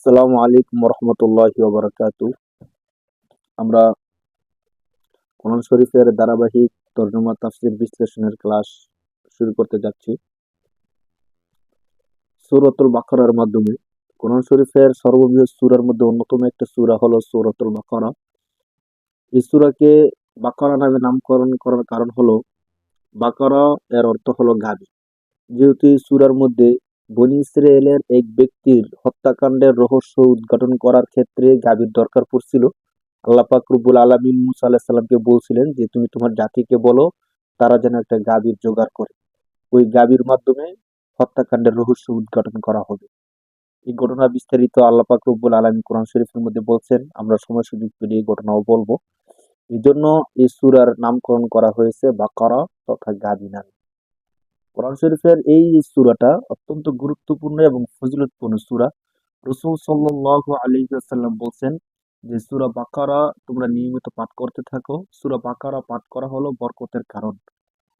আসসালামু আলাইকুম রহমতুল্লাহি ওয়া বারাকাতুহু। আমরা কোরআন শরীফের ধারাবাহিক তরজমা তাফসীর বিশ্লেষণের ক্লাস শুরু করতে যাচ্ছি সূরাতুল বাকারার মাধ্যমে। কোরআন শরীফের সর্ববৃহৎ সূরার মধ্যে অন্যতম একটা সূরা হলো সূরাতুল বাকারা। এই সূরাকে বাকারা নামে নামকরণ করার কারণ হলো বাকারা এর অর্থ হলো গাভী। যেহেতু এই সূরার মধ্যে বনী ইসরায়েলের এক ব্যক্তির হত্যাকাণ্ডের রহস্য উদ্ঘাটন করার ক্ষেত্রে গাভীর দরকার পড়ছিল। আল্লাহ পাক রব্বুল আলামিন মুসা আলাইহিস সালামকে বলছিলেন যে তুমি তোমার জাতিকে বলো তারা যেন একটা গাভীর জোগাড় করে। ওই গাভীর মাধ্যমে হত্যাকাণ্ডের রহস্য উদ্ঘাটন করা হবে। এই ঘটনা বিস্তারিত আল্লাহ পাক রব্বুল আলামিন কোরআন শরীফের মধ্যে বলছেন। আমরা সময় সুযোগ পেলে এই ঘটনাও বলবো। এই জন্য এই সূরার নামকরণ করা হয়েছে বাকারা তথা গাভী নামে। কোরআন শরীফের এই সূরাটা অত্যন্ত গুরুত্বপূর্ণ এবং ফজিলতপূর্ণ সূরা। রাসূল সাল্লাল্লাহু আলাইহি ওয়াসাল্লাম বলছেন যে সূরা বাকারা তোমরা নিয়মিত পাঠ করতে থাকো। সূরা বাকারা পাঠ করা হলো বরকতের কারণ।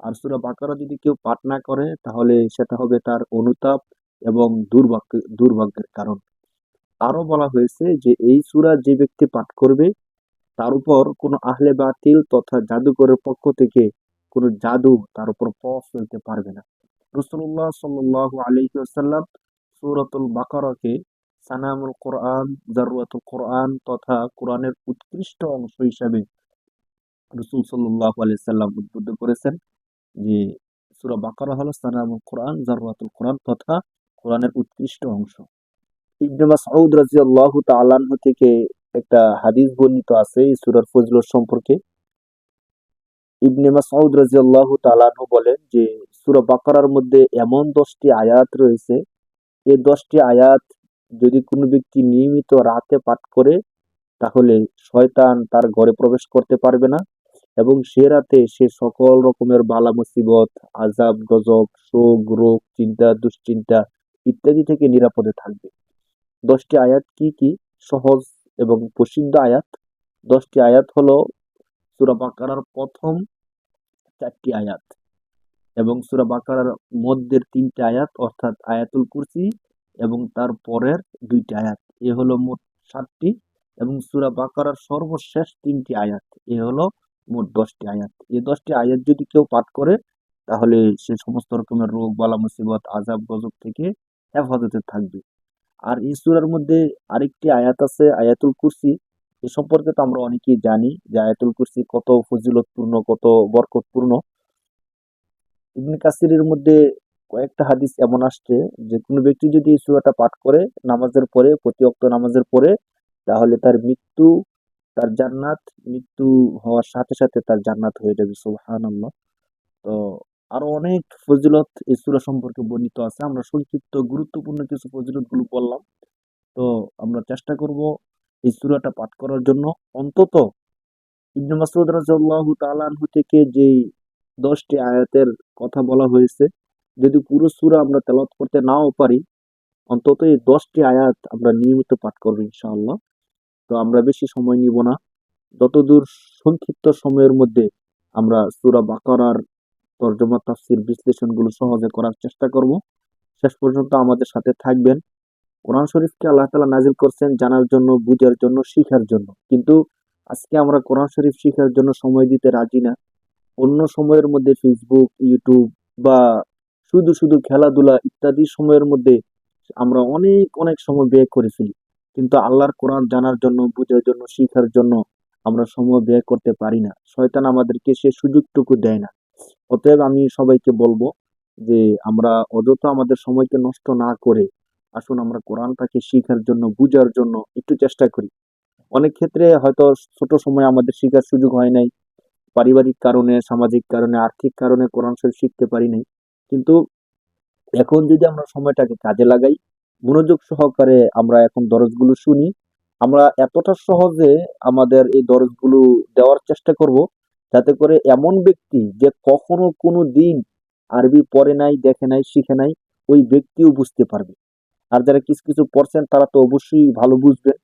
আর সূরা বাকারা যদি কেউ পাঠ না করে তাহলে সেটা হবে তার অনুতাপ এবং দুর্ভাগ্যের কারণ। আরো বলা হয়েছে যে এই সূরা যে ব্যক্তি পাঠ করবে তার উপর কোনো আহলে বাতিল তথা জাদুকরের পক্ষ থেকে কোনো জাদু তার উপর প্রভাব ফেলতে পারবে না। রাসূলুল্লাহ সাল্লাল্লাহু আলাইহি ওয়াসাল্লাম সূরাতুল বাকারাকে সানামুল কোরআন, জারওয়াতুল কোরআন তথা কোরআনের উৎকৃষ্ট অংশ হিসাবে রাসূল সাল্লাল্লাহু আলাইহি ওয়াসাল্লাম উদ্বুদ্ধ করেছেন যে সূরা বাকারা হলো সানামুল কোরআন, জারওয়াতুল কোরআন তথা কোরআনের উৎকৃষ্ট অংশ। ইবনে মাসউদ রাদিয়াল্লাহু তাআলা আনহু থেকে একটা হাদিস বর্ণিত আছে এই সূরার ফজিলত সম্পর্কে। ইবনে মাসউদ রাদিয়াল্লাহু তাআলা আনহু বলেন যে সূরা বাকারার মধ্যে এমন 10টি আয়াত রয়েছে, এই 10টি আয়াত যদি কোনো ব্যক্তি নিয়মিত রাতে পাঠ করে তাহলে শয়তান তার ঘরে প্রবেশ করতে পারবে না এবং সে রাতে সে সকল রকমের বালা মুসিবত, আযাব, গজব, শোক, রোগ, চিন্তা, দুশ্চিন্তা ইত্যাদি থেকে নিরাপদে থাকবে। 10টি আয়াত কি কি? সহজ এবং প্রসিদ্ধ আয়াত। 10টি আয়াত হলো সূরা বাকারার প্রথম 4টি আয়াত এবং সূরা বাকারার মধ্যের 3টি আয়াত অর্থাৎ আয়াতুল কুরসি এবং তার পরের 2টি আয়াত। এ হলো মোট 7টি এবং সূরা বাকারার সর্বশেষ 3টি আয়াত। এ হলো মোট 10টি আয়াত। এই 10টি আয়াত যদি কেউ পাঠ করে তাহলে সে সমস্ত রকমের রোগ, বালা মুসিবত, আযাব, গজব থেকে হেফাজতে থাকবে। আর এই সূরার মধ্যে আরেকটি আয়াত আছে আয়াতুল কুরসি। এ সম্পর্কে তো আমরা অনেকেই জানি যে আয়াতুল কুরসি কত ফজিলতপূর্ণ, কত বরকতপূর্ণ। ইবনে কাসিরের মধ্যে কয়েকটা হাদিস এমন আসছে যে কোনো ব্যক্তি যদি এই সূরাটা পাঠ করে নামাজের পরে, প্রতি ওয়াক্ত নামাজের পরে, তাহলে তার মৃত্যু, তার জান্নাত, মৃত্যু হওয়ার সাথে সাথে তার জান্নাত হয়ে যাবে। সুবহানাল্লাহ। তো আরো অনেক ফজিলত এই সূরা সম্পর্কে বর্ণিত আছে। আমরা সংক্ষিপ্ত গুরুত্বপূর্ণ কিছু ফজিলত গুলো বললাম। তো আমরা চেষ্টা করব এই সূরাটা পাঠ করার জন্য। অন্তত ইবনে মাসউদ রাদিয়াল্লাহু তাআলা আনহু থেকে যেই 10টি আয়াতের কথা বলা হয়েছে, যদি পুরো সূরা আমরা তেলাওয়াত করতে নাও পারি, অন্তত এই 10টি আয়াত আমরা নিয়মিত পাঠ করব ইনশাআল্লাহ। তো আমরা বেশি সময় নিব না। যতদূর সংক্ষিপ্ত সময়ের মধ্যে আমরা সূরা বাকারার তরজমা তাফসীর বিশ্লেষণগুলো সহজে করার চেষ্টা করব। শেষ পর্যন্ত আমাদের সাথে থাকবেন। কোরআন শরীফকে আল্লাহ তাআলা নাজিল করছেন জানার জন্য, বুঝার জন্য, শিখার জন্য। কিন্তু আজকে আমরা কোরআন শরীফ শিখার জন্য সময় দিতে রাজি না। অন্য সময়ের মধ্যে ফেসবুক, ইউটিউব বা শুধু শুধু খেলাধুলা ইত্যাদি সময়ের মধ্যে আমরা অনেক অনেক সময় ব্যয় করে ফেলি। কিন্তু আল্লাহর কোরআন জানার জন্য, বুঝার জন্য, শিখার জন্য আমরা সময় ব্যয় করতে পারি না। শয়তান আমাদেরকে সে সুযোগটুকু দেয় না। অতএব আমি সবাইকে বলবো যে আমরা অযথা আমাদের সময়কে নষ্ট না করে আসুন আমরা কোরআনটাকে শিখার জন্য, বুঝার জন্য একটু চেষ্টা করি। অনেক ক্ষেত্রে হয়তো ছোট সময় আমাদের শিখার সুযোগ হয় নাই, পারিবারিক কারণে, সামাজিক কারণে, আর্থিক কারণে কোরআন শরীফ শিখতে পারি নাই। কিন্তু এখন যদি আমরা সময়টাকে কাজে লাগাই, মনোযোগ সহকারে আমরা এখন দরজগুলো শুনি, আমরা এতটা সহজে আমাদের এই দরজগুলো দেওয়ার চেষ্টা করব যাতে করে এমন ব্যক্তি যে কখনো কোনো দিন আরবি পড়ে নাই, দেখে নাই, শিখে নাই, ওই ব্যক্তিও বুঝতে পারবে। আর যারা কিছু কিছু পড়ছেন তারা তো অবশ্যই ভালো বুঝবেন।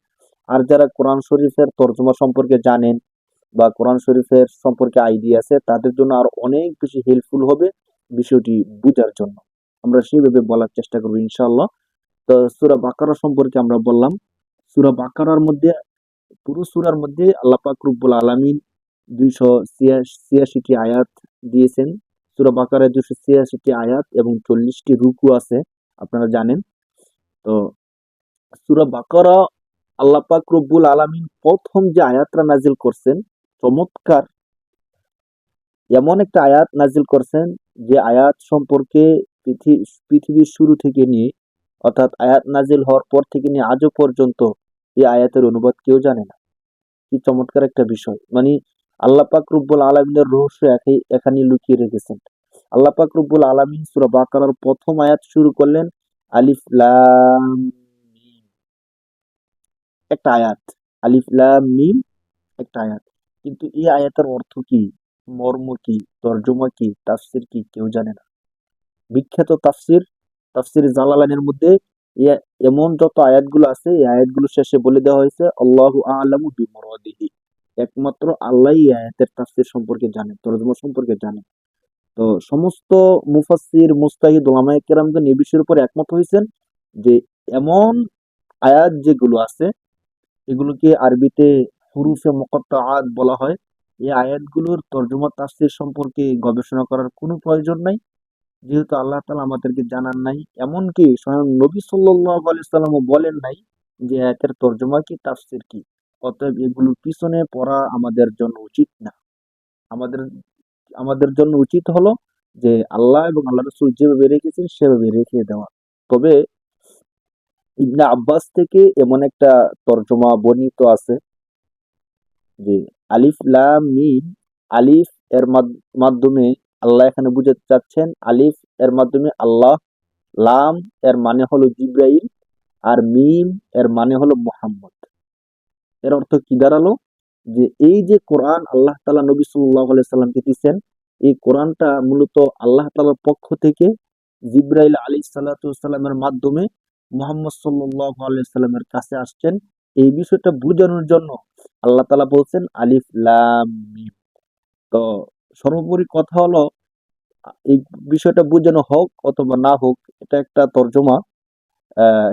আর যারা কোরআন শরীফের তর্জমা সম্পর্কে জানেন বা কোরআন শরীফের সম্পর্কে আইডিয়া আছে তাদের জন্য আরো অনেক বেশি হেল্পফুল হবে বিষয়টি বুঝার জন্য। আমরা সেইভাবে বলার চেষ্টা করবো ইনশাআল্লাহ। তো সূরা বাকারা সম্পর্কে আমরা বললাম। সূরা বাকারার মধ্যে, পুরো সূরার মধ্যে আল্লাহ পাক রব্বুল আলামিন 286টি আয়াত দিয়েছেন। সূরা বাকারায় 286টি আয়াত এবং 40টি রুকু আছে, আপনারা জানেন। তো সূরা বাকারা আল্লাহ পাক রব্বুল আলামিন প্রথম যে আয়াতটা নাজিল করছেন, চমৎকার এমন একটা আয়াত নাজিল করছেন যে আয়াত সম্পর্কে পৃথিবীর শুরু থেকে নিয়ে, অর্থাৎ আয়াত নাজিল হওয়ার পর থেকে নিয়ে আজও পর্যন্ত এই আয়াতের অনুবাদ কেউ জানে না। কি চমৎকার একটা বিষয়! মানে আল্লাহ পাক রব্বুল আলামিনের রহস্য এখানে লুকিয়ে রেখেছেন। আল্লাহ পাক রব্বুল আলামিন সূরা বাকারার প্রথম আয়াত শুরু করলেন আলিফ লাম মিম, একটা আয়াত। আলিফ লাম মিম, একটা আয়াত। কিন্তু এই আয়াতের অর্থ কি, মর্ম কি, তর্জমা কি, তাফসির কি, কেউ জানে না। বিখ্যাত তাফসির জালালাইনের মধ্যে এমন যত আয়াতগুলো আছে, এই আয়াতগুলো শেষে বলে দেওয়া হয়েছে আল্লাহু আ'লামু বিমুরাদিহি, একমাত্র আল্লাহই এই আয়াতের তাফসির সম্পর্কে জানেন, তরজমা সম্পর্কে জানেন। তো সমস্ত মুফাসসির মুজতাহিদ উলামায়ে কেরামগণ এই বিষয়ের উপর একমত হয়েছেন যে এমন আয়াত যেগুলো আছে এগুলোকে আরবিতে হুরুফে মুকাত্তাআত বলা হয়। এই আয়াতগুলোর তরজমা তাফসির সম্পর্কে গবেষণা করার কোনো প্রয়োজন নাই, যেহেতু আল্লাহ তাআলা আমাদেরকে জানান নাই। এমনকি স্বয়ং নবী সাল্লাল্লাহু আলাইহি সাল্লামও বলেন নাই যে আয়াতের তরজমা কি, তাফসির কি। অতএব এগুলোর পিছনে পড়া আমাদের জন্য উচিত না। আমাদের আমাদের জন্য উচিত হলো যে আল্লাহ এবং আল্লাহ রাসূল যেভাবে রেখেছেন সেভাবে রেখে দেওয়া। তবে ইবনে আব্বাস থেকে এমন একটা তরজমা বর্ণিত আছে যে আলিফ লাম মিম, আলিফ এর মাধ্যমে আল্লাহ এখানে বুঝাতে চাচ্ছেন আলিফ এর মাধ্যমে আল্লাহ, লাম এর মানে হলো জিব্রাইল, আর মিম এর মানে হলো মুহাম্মদ। এর অর্থ কি দাঁড়ালো? যে এই যে কোরআন আল্লাহ তাআলা নবী সাল্লাল্লাহু আলাইহি সাল্লামকে দিয়েছেন, এই কোরআনটা মূলত আল্লাহ তাআলার পক্ষ থেকে জিব্রাইল আলাইহিস সালাতু ওয়াস সালামের মাধ্যমে মুহাম্মদ সাল্লাল্লাহু আলাইহি সাল্লামের কাছে আসছেন। এই বিষয়টা বোঝানোর জন্য আল্লাহ তাআলা বলছেন আলিফ লাম মিম। তো সর্বোপরি কথা হলো, এই বিষয়টা বোঝানো হোক অথবা না হোক, এটা একটা তর্জমা।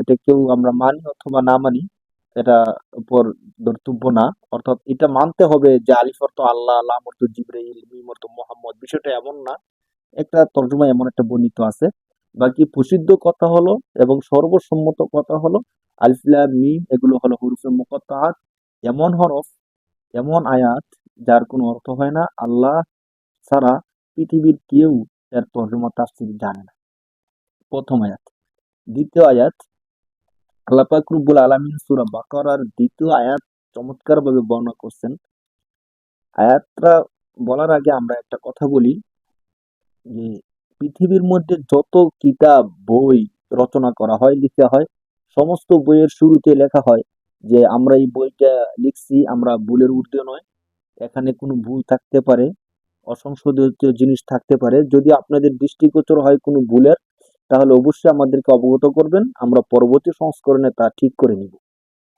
এটা কেউ আমরা মানি অথবা না মানি, এটা উপর ধর্তব্য না। অর্থাৎ এটা মানতে হবে যে আলিফ অর্থ আল্লাহ, লাম অর্থ জিবরাইল, মিম অর্থ মুহাম্মদ, বিষয়টা এমন না। একটা তর্জমা এমন একটা বর্ণিত আছে। বাকি প্রসিদ্ধ কথা হলো এবং সর্বসম্মত কথা হলো আলিফ লাম মিম এগুলো হলো হুরুফে মুকাত্তাআত, এমন হরফ, এমন আয়াত যার কোনো অর্থ হয় না। আল্লাহ ছাড়া পৃথিবীর কেউ এর তর্জমা তাফসীর জানে না। প্রথম আয়াত। দ্বিতীয় আয়াত, আল্লাহ পাক রব্বুল আলামিন সূরা বাকারার দ্বিতীয় আয়াত চমৎকারভাবে বর্ণনা করছেন। আয়াতটা বলার আগে আমরা একটা কথা বলি যে পৃথিবীর মধ্যে যত কিতাব, বই রচনা করা হয়, লিখা হয়, সমস্ত বইয়ের শুরুতে লেখা হয় যে আমরা এই বইটা লিখছি, আমরা ভুলের ঊর্ধ্বে নয়। এখানে কোনো ভুল থাকতে পারে, অসংশোধিত জিনিস থাকতে পারে। যদি আপনাদের দৃষ্টিগোচর হয় কোনো ভুলের, তাহলে অবশ্যই আমাদেরকে অবগত করবেন, আমরা পরবর্তী সংস্করণে তা ঠিক করে নিব।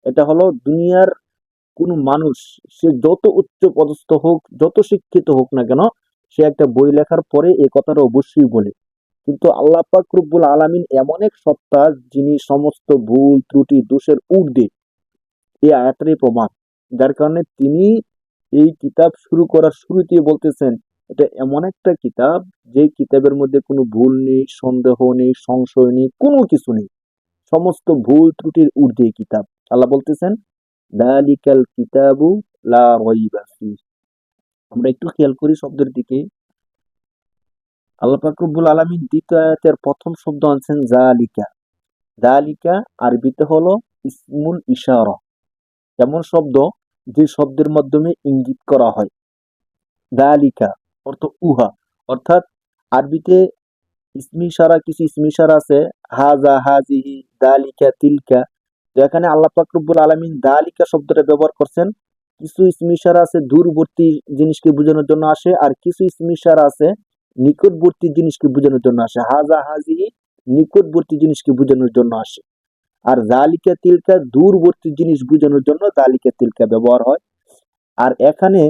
এটা হলো দুনিয়ার কোনো মানুষ, সে যত উচ্চ পদস্থ হোক, যত শিক্ষিত হোক না কেন, সে একটা বই লেখার পরে এই কথাটা অবশ্যই বলে। কিন্তু আল্লাহ পাক রব্বুল আলামিন এমন এক সত্তা যিনি সমস্ত ভুল ত্রুটি দোষের ঊর্ধ্বে, এই আয়াতেরই প্রমাণ। যার কারণে তিনি এই কিতাব শুরু করার শুরুতেই বলতেছেন এটা এমন একটা কিতাব যে কিতাবের মধ্যে কোনো ভুল নেই, সন্দেহ নেই, সংশয় নেই, কোনো কিছু নেই। সমস্ত ভুল ত্রুটির ঊর্ধ্বে এই কিতাব। আল্লাহ বলতেছেন যালিকাল কিতাবু লা রাইবা ফিহ। আমরা একটু খেয়াল করি শব্দের দিকে। আল্লাহ পাক রব্বুল আলামিন দ্বিতীয় আয়াতের প্রথম শব্দ আনছেন যালিকা। যালিকা আরবিতে হলো ইসমুল ইশারা, এমন শব্দ যে শব্দের মাধ্যমে ইঙ্গিত করা হয়। যালিকা অর্থ উহা, অর্থাৎ আরবিতে ইসমি ইশারা, কিছু ইসমি ইশারা আছে, হাজা, হাজিহি, যালিকা, তিলকা। তো এখানে আল্লাহ পাক রব্বুল আলামিন যালিকা শব্দটা ব্যবহার করছেন। কিছু ইসমি ইশারা আছে দূরবর্তী জিনিসকে বোঝানোর জন্য আসে, আর কিছু ইসমি ইশারা আছে নিকটবর্তী জিনিসকে বোঝানোর জন্য আসে। হাজা, হাজিহি নিকটবর্তী জিনিসকে বোঝানোর জন্য আসে। আর যালিকা তিলকা দূরবর্তী জিনিস বোঝানোর জন্য যালিকা তিলকা ব্যবহার হয়। আর এখানে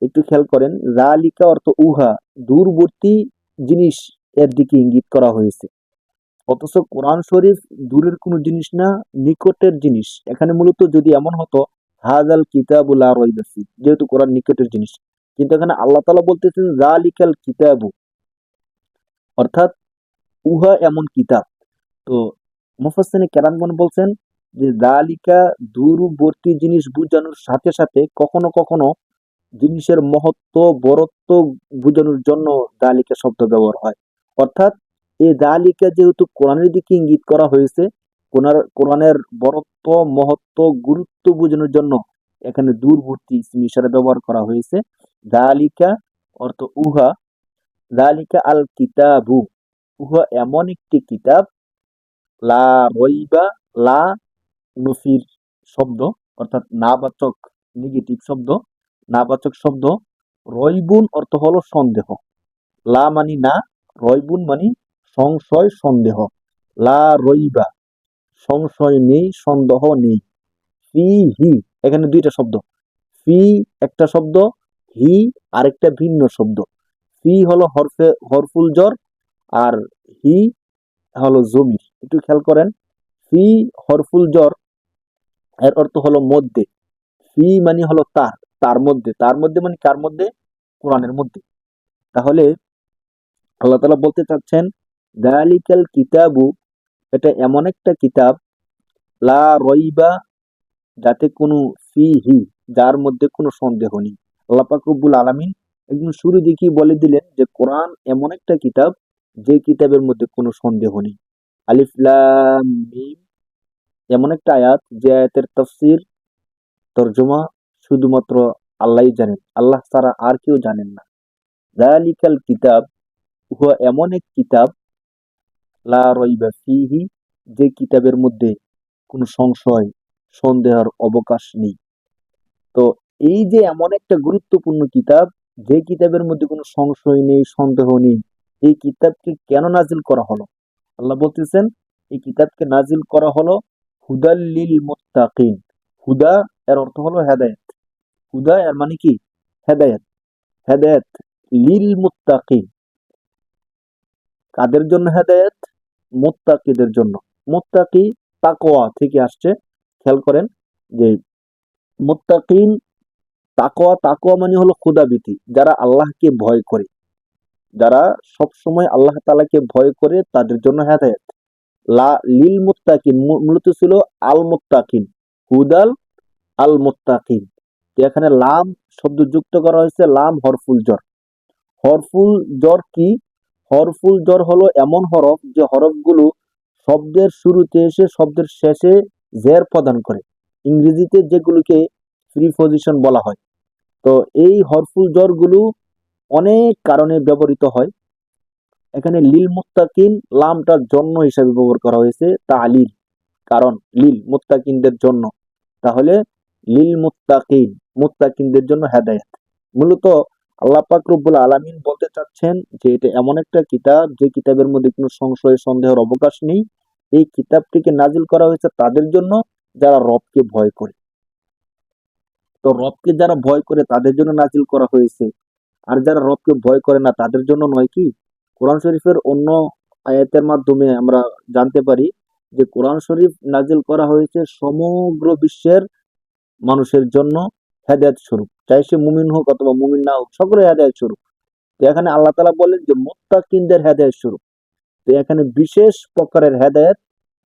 একটু খেয়াল করেন, যালিকা অর্থ উহা, দূরবর্তী জিনিস এর দিকে ইঙ্গিত করা হয়েছে। অথচ কোরআন শরীফ দূরের কোনো জিনিস না, নিকটের জিনিস। এখানে মূলত যদি এমন হতো হাযাল কিতাবু লা রাইবা ফীহ, যেহেতু কোরআন নিকটের জিনিস, কিন্তু এখানে আল্লাহ তাআলা বলতেছেন যালিকাল কিতাবু, অর্থাৎ উহা এমন কিতাব। তো মুফাসসিরিনে কেরামগণ বলছেন যে যালিকা দূরবর্তী জিনিস বোঝানোর সাথে সাথে কখনো কখনো জিনিসের মহত্ব বরত্ব বোঝানোর জন্য যালিকা শব্দ ব্যবহার হয়। অর্থাৎ এই যালিকা যেহেতু কোরআনের দিকে ইঙ্গিত করা হয়েছে, কোরআনের বরত্ব মহত্ব গুরুত্ব বোঝানোর জন্য এখানে দূরবর্তী ইসম ইশারা ব্যবহার করা হয়েছে। যালিকা অর্থ উহা, যালিকা আল কিতাবু, উহা এমন একটি কিতাব, লা রইবা, লা নফির শব্দ, অর্থাৎ নাবাচক নেগেটিভ শব্দ, নাবাচক শব্দ। রয়বুন অর্থ হলো সন্দেহ, লা মানি না, রয়বুন মানি সংশয় সন্দেহ। লা রইবা সংশয় নেই, সন্দেহ নেই। ফি হি, এখানে দুইটা শব্দ, ফি একটা শব্দ, হি আরেকটা ভিন্ন শব্দ। ফি হলো হরফুল জর, আর হি হলো জমির। একটু খেয়াল করেন, ফি হরফুল জর এর অর্থ হলো মধ্যে, ফি মানে হলো তার, তার মধ্যে, তার মধ্যে মানে কার মধ্যে? কোরআনের মধ্যে। তাহলে আল্লাহ তাআলা বলতে চাচ্ছেন যালিকাল কিতাবু, এটা এমন একটা কিতাব, লা রইবা, যাতে কোনো ফিহি, যার মধ্যে কোনো সন্দেহ নেই। আল্লাহ পাক রব্বুল আলামিন একদম শুরু দিকেই বলে দিলেন যে কোরআন এমন একটা কিতাব যে কিতাবের মধ্যে কোনো সন্দেহ নেই। আলিফ লাম মিম এমন একটা আয়াত যে আয়াতের তাফসীর তরজমা শুধুমাত্র আল্লাহই জানেন, আল্লাহ ছাড়া আর কেউ জানেন না। যালিকাল কিতাব, হুয়া এমন এক কিতাব, লা রাইবা ফীহি, যে কিতাবের মধ্যে কোনো সংশয় সন্দেহের অবকাশ নেই। তো এই যে এমন একটা গুরুত্বপূর্ণ কিতাব, যে কিতাবের মধ্যে কোনো সংশয় নেই, সন্দেহ নেই, এই কিতাবকে কেন নাজিল করা হলো? আল্লাহ বলতেছেন এই কিতাবকে নাজিল করা হলো হুদাল লিল মুত্তাকিন। হুদা এর অর্থ হলো হেদায়েত, হুদা এর মানে কি? হেদায়েত। হেদায়েত লিল মুত্তাকিন, কাদের জন্য হেদায়েত? মুত্তাকিদের জন্য। মুত্তাকি তাকওয়া থেকে আসছে। খেয়াল করেন যে মুত্তাকিন, তাকওয়া, তাকওয়া মানে হলো খোদাভীতি, যারা আল্লাহকে ভয় করে, যারা সব সময় আল্লাহ তাআলাকে ভয় করে, তাদের জন্য হেদায়েত। লা লিল মুত্তাকিন মূলত ছিল আল মুত্তাকিন, হুদাল আল মুত্তাকিন। তো এখানে লাম শব্দ যুক্ত করা হয়েছে, লাম হরফুল জর। হরফুল জর কি? হরফুল জর হলো এমন হরফ যে হরফগুলো শব্দের শুরুতে এসে শব্দের শেষে জের প্রদান করে। ইংরেজিতে যেগুলোকে প্রিপজিশন বলা হয়। তো এই হরফুল জর গুলো অনেক কারণে ব্যবহৃত হয়। এখানে লিল মুত্তাকিন লামটার জন্য হিসাবে ব্যবহার করা হয়েছে, তালিল, কারণ লিল মুত্তাকিনদের জন্য। তাহলে লিল মুত্তাকিন, মুত্তাকিনদের জন্য হেদায়েত। মূলত আল্লাহ পাক রব্বুল আলামিন বলতে চাচ্ছেন যে এটা এমন একটা কিতাব যে কিতাবের মধ্যে কোনো সংশয় সন্দেহের অবকাশ নেই। এই কিতাবটিকে নাজিল করা হয়েছে তাদের জন্য যারা রবকে ভয় করে। তো রবকে যারা ভয় করে তাদের জন্য নাজিল করা হয়েছে। আর যারা রবকে ভয় করে না তাদের জন্য নয় কি? কোরআন শরীফের অন্য আয়াতের মাধ্যমে আমরা জানতে পারি যে কোরআন শরীফ নাজিল করা হয়েছে সমগ্র বিশ্বের মানুষের জন্য হেদায়েত স্বরূপ, চাই সে মুমিন হোক অথবা মুমিন না হোক, সকলে হেদায়েত স্বরূপ। তো এখানে আল্লাহ তাআলা বলেন যে মুত্তাকিনদের হেদায়েত স্বরূপ। তো এখানে বিশেষ প্রকারের হেদায়েত,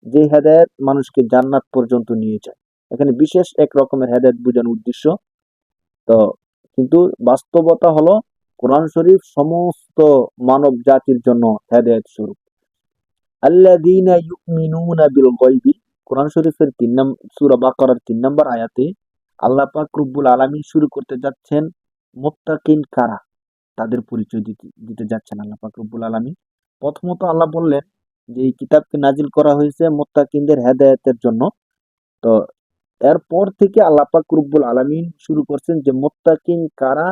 যে হেদায়েত মানুষকে জান্নাত পর্যন্ত নিয়ে যায়। এখানে বিশেষ এক রকমের হেদায়েত বোঝানোর উদ্দেশ্য। তো কিন্তু বাস্তবতা হলো কোরআন শরীফ সমস্ত মানব জাতির জন্য হেদায়েত স্বরূপ। আল্লাযীনা ইউমিনুনা বিল গায়বি, কোরআন শরীফের ৩ সূরা বাকারার ৩ নম্বর আয়াতে আল্লাহ পাক রব্বুল আলামিন শুরু করতে যাচ্ছেন মুত্তাকিন কারা, তাদের পরিচয় দিতে যাচ্ছেন আল্লাহ পাক রব্বুল আলামিন। প্রথমত আল্লাহ বললেন যে এই কিতাবকে নাজিল করা হয়েছে মুত্তাকিনদের হেদায়েতের জন্য। তো এরপর থেকে আল্লাহ পাক রব্বুল আলামিন শুরু করছেন যে মুত্তাকিন কারা,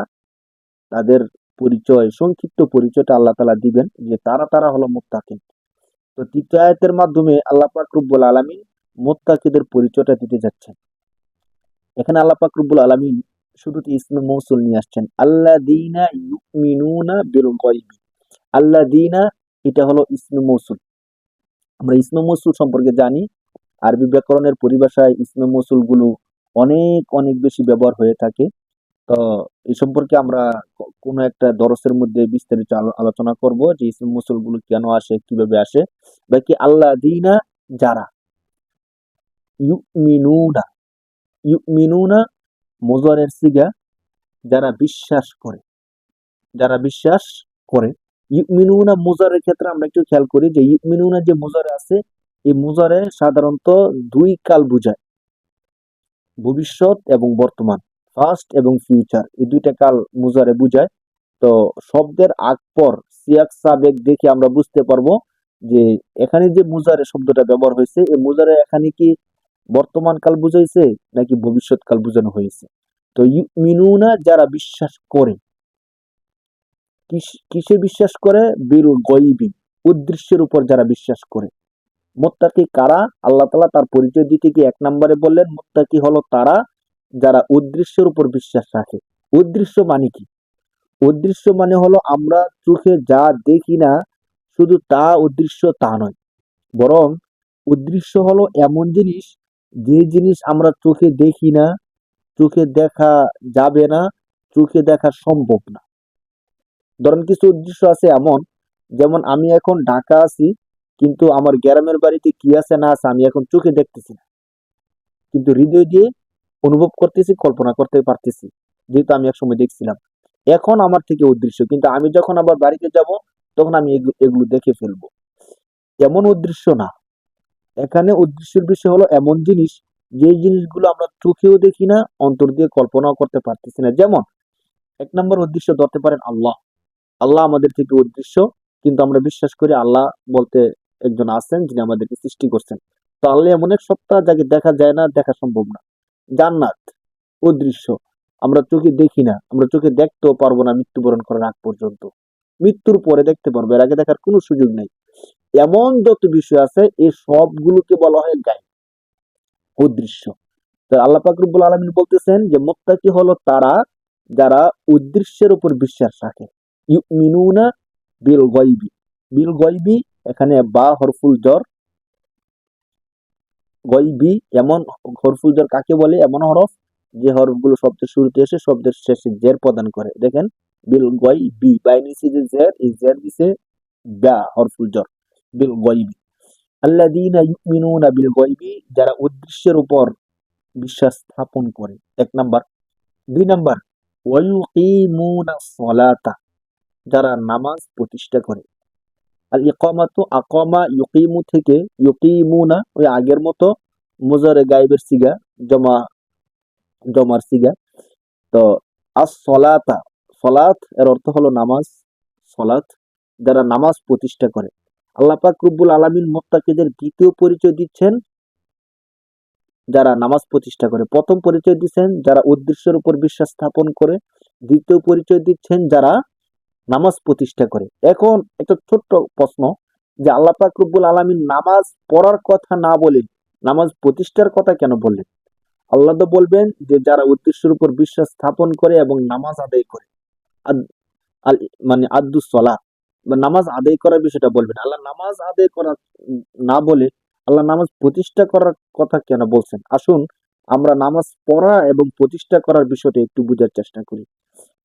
তাদের পরিচয়, সংক্ষিপ্ত পরিচয়টা আল্লাহ তাআলা দিবেন যে তারা তারা হলো মুত্তাকিন। তো তৃতীয় আয়াতের মাধ্যমে আল্লাহ পাক রব্বুল আলামিন মুত্তাকিদের পরিচয়টা দিতে যাচ্ছেন। এখানে আল্লাহ পাক রব্বুল আলামিন শুরুতে ইসমে মৌসুল নিয়ে আসছেন, আল্লাযীনা ইউমিনুনা বিল গায়বি। আল্লাযীনা এটা হলো ইসমে মৌসুল, আমরা ইসমে মৌসুল সম্পর্কে জানি। আরবি ব্যাকরণের পরিভাষায় ইসমে মৌসুল গুলো অনেক অনেক বেশি ব্যবহার হয়ে থাকে। তো এই সম্পর্কে আমরা কোনো একটা দরসের মধ্যে বিস্তারিত আলোচনা করব যে ইসমে মৌসুল গুলো কেন আসে, কিভাবে আসে। বাকি আল্লাহ দিনা, যারা ইউমিনুনা, ইউমিনুনা মুজারের সিগা, যারা বিশ্বাস করে, যারা বিশ্বাস করে। ইউমিনুনা মুজারের ক্ষেত্রে আমরা একটু খেয়াল করি যে ইউমিনুনা যে মুজারে আছে, এই মুজারে সাধারণত দুই কাল বুঝায়, ভবিষ্যৎ এবং বর্তমান, ফাস্ট এবং ফিউচার, এই দুইটা কাল মুজারে বুঝায়। তো শব্দের আগ পর সিয়াক সাবেক দেখে আমরা বুঝতে পারবো যে এখানে যে মুজারে শব্দটা ব্যবহার হয়েছে, এই মুজারে এখানে কি বর্তমান কাল বুঝাইছে নাকি ভবিষ্যৎ কাল বোঝানো হয়েছে। তো ইউমিনুনা যারা বিশ্বাস করে, কিসে বিশ্বাস করে? বিল গয়বি, উদ্দৃশ্যের উপর যারা বিশ্বাস করে। মুত্তাকি কারা? আল্লাহ তাআলা তার পরিচয় দিতে গিয়ে 1 নম্বরে বললেন মুত্তাকি হলো তারা যারা উদ্দৃশ্যের উপর বিশ্বাস রাখে। উদ্দৃশ্য মানে কি? উদ্দৃশ্য মানে হলো আমরা চোখে যা দেখি না শুধু তা উদ্দৃশ্য তা নয়, বরং উদ্দৃশ্য হলো এমন জিনিস, যে জিনিস আমরা চোখে দেখি না, চোখে দেখা যাবে না, চোখে দেখা সম্ভব না। ধরেন কিছু উদ্দেশ্য আছে এমন, যেমন আমি এখন ঢাকা আছি, কিন্তু আমার গ্রামের বাড়িতে কি আছে না আছে আমি এখন চোখে দেখতেছি না, কিন্তু হৃদয় দিয়ে অনুভব করতেছি, কল্পনা করতে পারতেছি, যেহেতু আমি একসময় দেখছিলাম। এখন আমার থেকে উদ্দেশ্য, কিন্তু আমি যখন আবার বাড়িতে যাব তখন আমি এগুলো দেখে ফেলবো। এমন উদ্দেশ্য না, এখানে উদ্দেশ্যের বিষয় হলো এমন জিনিস, যে জিনিসগুলো আমরা চোখেও দেখি না, অন্তর দিয়ে কল্পনাও করতে পারতেছি না। যেমন 1 নম্বর উদ্দেশ্য ধরতে পারেন আল্লাহ। আল্লাহ আমাদের থেকে উদ্দেশ্য, কিন্তু আমরা বিশ্বাস করি আল্লাহ বলতে একজন আছেন যিনি আমাদেরকে সৃষ্টি করছেন। তো আল্লাহ এমন এক সত্তা যাকে দেখা যায় না, দেখা সম্ভব না। জান্নাত অদৃশ্য, আমরা চোখে দেখি না, আমরা চোখে দেখতেও পারবো না মৃত্যুবরণ করার আগ পর্যন্ত। মৃত্যুর পরে দেখতে পারবো, এর আগে দেখার কোনো সুযোগ নেই। এমন যত বিষয় আছে এই সবগুলোকে বলা হয় গায়ব, অদৃশ্য। তো আল্লাহ পাক রব্বুল আলামিন বলতেছেন যে মুত্তাকি হলো তারা যারা উদ্দেশ্যের উপর বিশ্বাস রাখে। ইউমিনুনা বিল গায়বি, বিল গায়বি এখানে বা হরফুল জর, গায়বি এমন হরফুল জর কাকে বলে? এমন হরফ যে হরফগুলো শব্দের শুরুতে এসে শব্দের শেষে জের প্রদান করে। দেখেন বিল গায়বি, বাই নিচে যে জের, এই জের দিছে বা হরফুল জর, বিল গায়বি। আল্লাযীনা ইউমিনুনা বিল গায়বি, যারা উদ্দেশ্যের উপর বিশ্বাস স্থাপন করে, 1 নাম্বার। 2 নাম্বার ওয়ায়ুকিমুনাস সালাতা, যারা নামাজ প্রতিষ্ঠা করে। আল ইকামাতু আকামা ইউকিমু থেকে ইউকিমুনা, ওই আগের মতো মুজারে গায়েবের সিগা, জমা জমার সিগা। তো আস সলাতা, সলাত এর অর্থ হলো নামাজ, সলাত, যারা নামাজ প্রতিষ্ঠা করে। আল্লাহ পাক রব্বুল আলামিন মুত্তাকিদের দ্বিতীয় পরিচয় দিচ্ছেন যারা নামাজ প্রতিষ্ঠা করে। প্রথম পরিচয় দিচ্ছেন যারা উদ্দেশ্যের উপর বিশ্বাস স্থাপন করে, দ্বিতীয় পরিচয় দিচ্ছেন যারা নামাজ প্রতিষ্ঠা করে। এখন একটা ছোট্ট প্রশ্ন, যে আল্লাহ পাক রব্বুল আলামিন নামাজ পড়ার কথা না বলে নামাজ প্রতিষ্ঠার কথা কেন বললেন? আল্লাহ তো বলবেন যে যারা উদ্দেশ্যের উপর বিশ্বাস স্থাপন করে এবং নামাজ আদায় করে, মানে আদ্দুস সালাহ, বা নামাজ আদায় করার বিষয়টা বলবেন। আল্লাহ নামাজ আদায় করা না বলে আল্লাহ নামাজ প্রতিষ্ঠা করার কথা কেন বলছেন? আসুন আমরা নামাজ পড়া এবং প্রতিষ্ঠা করার বিষয়টা একটু বুঝার চেষ্টা করি।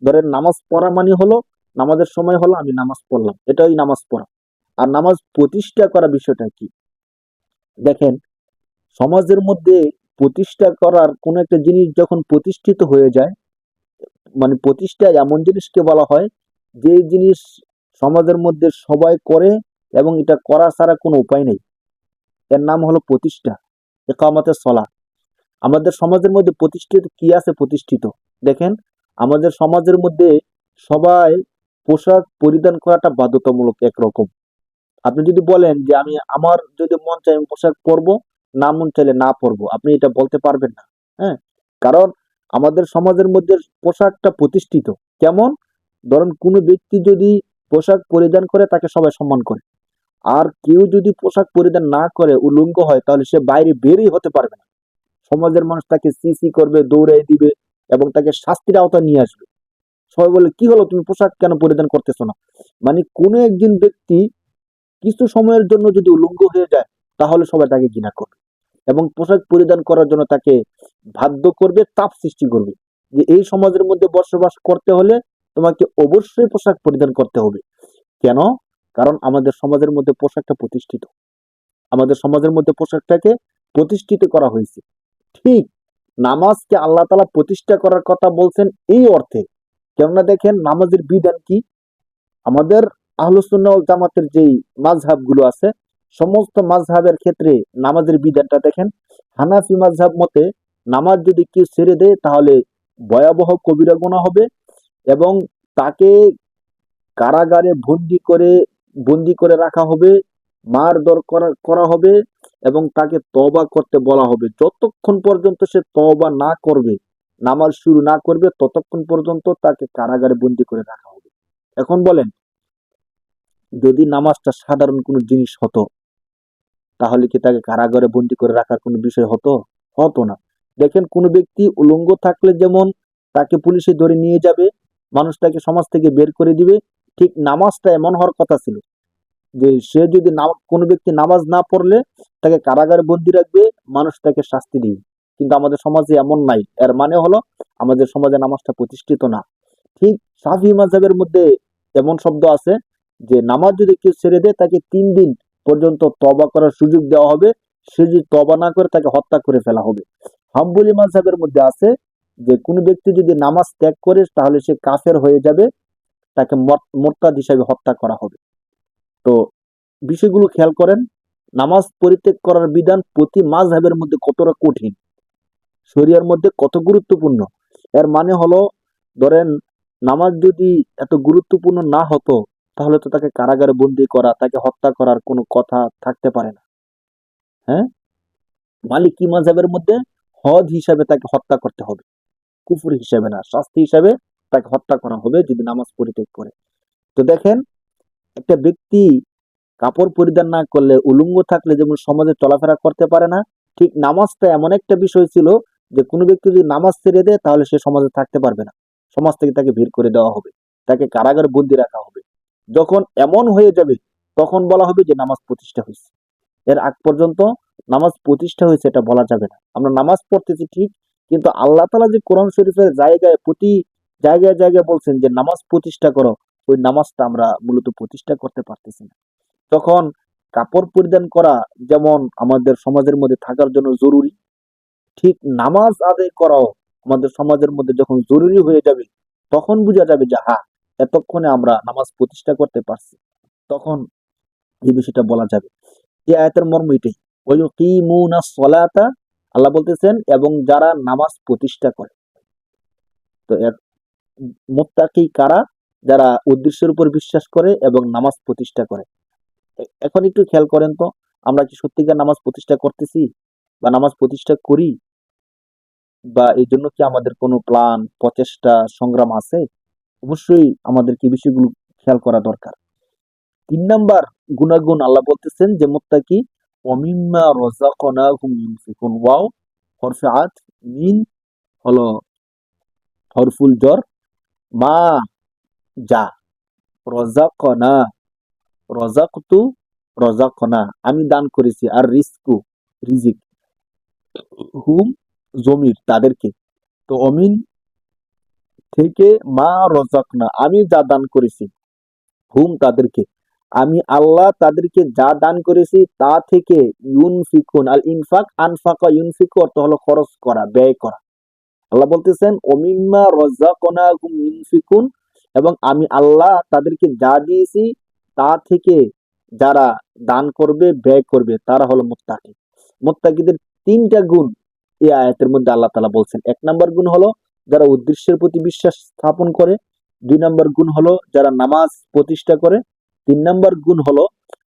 ধরেন নামাজ পড়া মানে হলো, নামাজের সময় হলো আমি নামাজ পড়লাম, এটাই নামাজ পড়া। আর নামাজ প্রতিষ্ঠা করা বিষয়টা কি? দেখেন, সমাজের মধ্যে প্রতিষ্ঠা করার কোন একটা জিনিস যখন প্রতিষ্ঠিত হয়ে যায়, মানে প্রতিষ্ঠা এমন জিনিসকে বলা হয় যে জিনিস সমাজের মধ্যে সবাই করে এবং এটা করা ছাড়া কোনো উপায় নেই, এর নাম হলো প্রতিষ্ঠা। ইকামাতে সলা। আমাদের সমাজের মধ্যে প্রতিষ্ঠিত কি আছে? প্রতিষ্ঠিত, দেখেন আমাদের সমাজের মধ্যে সবাই পোশাক পরিধান করাটা বাধ্যতামূলক একরকম। আপনি যদি বলেন যে আমি, আমার যদি মন চায় আমি পোশাক পরবো, না মন চাইলে না পরবো, আপনি এটা বলতে পারবেন না। হ্যাঁ, কারণ আমাদের সমাজের মধ্যে পোশাকটা প্রতিষ্ঠিত। কেমন? ধরেন কোনো ব্যক্তি যদি পোশাক পরিধান করে তাকে সবাই সম্মান করে, আর কেউ যদি পোশাক পরিধান না করে, উলঙ্গ হয়, তাহলে সে বাইরে বেরই হতে পারবে না। সমাজের মানুষ তাকে সি করবে, দৌড়াই দিবে এবং তাকে শাস্তির আওতায় নিয়ে আসবে। সবাই বলে কি হলো, তুমি পোশাক কেন পরিধান করতেছো না? মানে কোনো একজন ব্যক্তি কিছু সময়ের জন্য যদি উলঙ্গ হয়ে যায়, তাহলে সবাই তাকে ঘৃণা করবে এবং পোশাক পরিধান করার জন্য তাকে বাধ্য করবে, চাপ সৃষ্টি করবে যে এই সমাজের মধ্যে বসবাস করতে হলে তোমাকে অবশ্যই পোশাক পরিধান করতে হবে। কেন? কারণ আমাদের সমাজের মধ্যে পোশাকটা প্রতিষ্ঠিত, আমাদের সমাজের মধ্যে পোশাকটাকে প্রতিষ্ঠিত করা হয়েছে। ঠিক নামাজকে আল্লাহ তাআলা প্রতিষ্ঠা করার কথা বলছেন এই অর্থে। কেননা দেখেন নামাজের বিধান কি, আমাদের আহলুস সুন্নাহ ওয়াল জামাতের যেই মাযহাব গুলো আছে, সমস্ত মাযহাবের ক্ষেত্রে নামাজের বিধানটা দেখেন, হানাফি মাযহাব মতে নামাজ যদি কেউ ছেড়ে দেয় তাহলে ভয়াবহ কবিরা গুনাহ হবে এবং তাকে কারাগারে বন্দি করে রাখা হবে, মারধর করা হবে এবং তাকে তওবা করতে বলা হবে। যতক্ষণ পর্যন্ত সে তওবা না করবে, নামাজ শুরু না করবে, ততক্ষণ পর্যন্ত তাকে কারাগারে বন্দি করে রাখা হবে। এখন বলেন, যদি নামাজটা সাধারণ কোনো জিনিস হতো, তাহলে কি তাকে কারাগারে বন্দি করে রাখার কোনো বিষয় হতো? হতো না। দেখেন কোনো ব্যক্তি উলঙ্গ থাকলে যেমন তাকে পুলিশে ধরে নিয়ে যাবে, মানুষ তাকে সমাজ থেকে বের করে দিবে, ঠিক নামাজটা এমন হওয়ার কথা ছিল যে সে যদি কোনো ব্যক্তি নামাজ না পড়লে তাকে কারাগারে বন্দি রাখবে, মানুষ তাকে শাস্তি দিবে। কিন্তু আমাদের সমাজে এমন নাই। এর মানে হলো আমাদের সমাজে নামাজটা প্রতিষ্ঠিত না। ঠিক শাফিঈ মাযহাবের মধ্যে এমন শব্দ আছে যে নামাজ যদি কেউ ছেড়ে দেয় তাকে 3 দিন পর্যন্ত তওবা করার সুযোগ দেওয়া হবে, সে যদি তওবা না করে তাকে হত্যা করে ফেলা হবে। হাম্বলী মাযহাবের মধ্যে আছে যে কোনো ব্যক্তি যদি নামাজ ত্যাগ করে তাহলে সে কাফের হয়ে যাবে, তাকে মুরতাদ হিসাবে হত্যা করা হবে। তো বিষয়গুলো খেয়াল করেন, নামাজ পরিত্যাগ করার বিধান প্রতি মাযহাবের মধ্যে কতটা কঠিন, শরিয়ার মধ্যে কত গুরুত্বপূর্ণ। এর মানে হলো, ধরেন নামাজ যদি এত গুরুত্বপূর্ণ না হতো, তাহলে তো তাকে কারাগারে বন্দি করা, তাকে হত্যা করার কোনো কথা থাকতে পারে না। হ্যাঁ, মালিকি মাযহাবের মধ্যে হদ হিসাবে তাকে হত্যা করতে হবে, কুফর হিসাবে না, শাস্তি হিসাবে তাকে হত্যা করা হবে যদি নামাজ পরিত্যাগ করে। তো দেখেন, একটা ব্যক্তি কাপড় পরিধান না করলে, উলঙ্গ থাকলে যেমন সমাজে চলাফেরা করতে পারে না, ঠিক নামাজটা এমন একটা বিষয় ছিল যে কোনো ব্যক্তি যদি নামাজ ছেড়ে দেয় তাহলে সে সমাজে থাকতে পারবে না, সমাজ থেকে তাকে বের করে দেওয়া হবে, তাকে কারাগারে বন্দি রাখা হবে। যখন এমন হয়ে যাবে তখন বলা হবে যে নামাজ প্রতিষ্ঠা হয়েছে। এর আগ পর্যন্ত নামাজ প্রতিষ্ঠা হয়েছে এটা বলা যাবে না। আমরা নামাজ পড়তেছি ঠিক, কিন্তু আল্লাহ তাআলা যে কোরআন শরীফের জায়গায় প্রতি জায়গায় জায়গায় বলছেন যে নামাজ প্রতিষ্ঠা করো, ওই নামাজটা আমরা মূলত প্রতিষ্ঠা করতে পারতেছি না। তখন কাপড় পরিধান করা যেমন আমাদের সমাজের মধ্যে থাকার জন্য জরুরি, ঠিক নামাজ আদায় করাও আমাদের সমাজের মধ্যে যখন জরুরি হয়ে যাবে, তখন বোঝা যাবে যে হ্যাঁ, এতক্ষণে আমরা নামাজ প্রতিষ্ঠা করতে পারছি, তখন এই বিষয়টা বলা যাবে। এই আয়াতের মর্ম এটাই, ওয়ায়ুকিমুনাস সালাতা, আল্লাহ বলতেছেন এবং যারা নামাজ প্রতিষ্ঠা করে। তো মুত্তাকি কারা? যারা উদ্দেশ্যের উপর বিশ্বাস করে এবং নামাজ প্রতিষ্ঠা করে। এখন একটু খেয়াল করেন তো, আমরা কি সত্যিকার নামাজ প্রতিষ্ঠা করতেছি বা নামাজ প্রতিষ্ঠা করি, বা এই জন্য কি আমাদের কোনো প্ল্যান, প্রচেষ্টা, সংগ্রাম আছে? অবশ্যই আমাদেরকে এই বিষয়গুলো খেয়াল করা দরকার। 3 নাম্বার গুণাগুণ আল্লাহ বলতেছেন যে মুত্তাকি, ওয়ামিম্মা রাযাকনাহুম ইউনফিকুন। ওয়াও হরফে আত, মিন হলো হরফুল জর, মা যা, রাযাকনা রাযাকতু রাযাকনা আমি দান করেছি, আর রিজকু রিজিক, হুম জমির তাদেরকে। তো অমিন থেকে মা রাযাকনা আমি যা দান করেছি, হুম তাদেরকে, আমি আল্লাহ তাদেরকে যা দান করেছি তা থেকে ইউনফিকুন, আল ইনফাক আনফাকা ইউনফিকু অর্থ হলো খরচ করা, ব্যয় করা। আল্লাহ বলতেছেন ওমিম্মা রাযাকনাহুম ইউনফিকুন, এবং আমি আল্লাহ তাদেরকে যা দিয়েছি তা থেকে যারা দান করবে, ব্যয় করবে, তারা হলো মুত্তাকি। মুত্তাকিদের 3টা গুণ এই আয়াতের মধ্যে আল্লাহ তাআলা বলছেন। 1 নাম্বার গুণ হলো যারা উদ্দেশ্যের প্রতি বিশ্বাস স্থাপন করে, 2 নাম্বার গুণ হলো যারা নামাজ প্রতিষ্ঠা করে, 3 নাম্বার গুণ হলো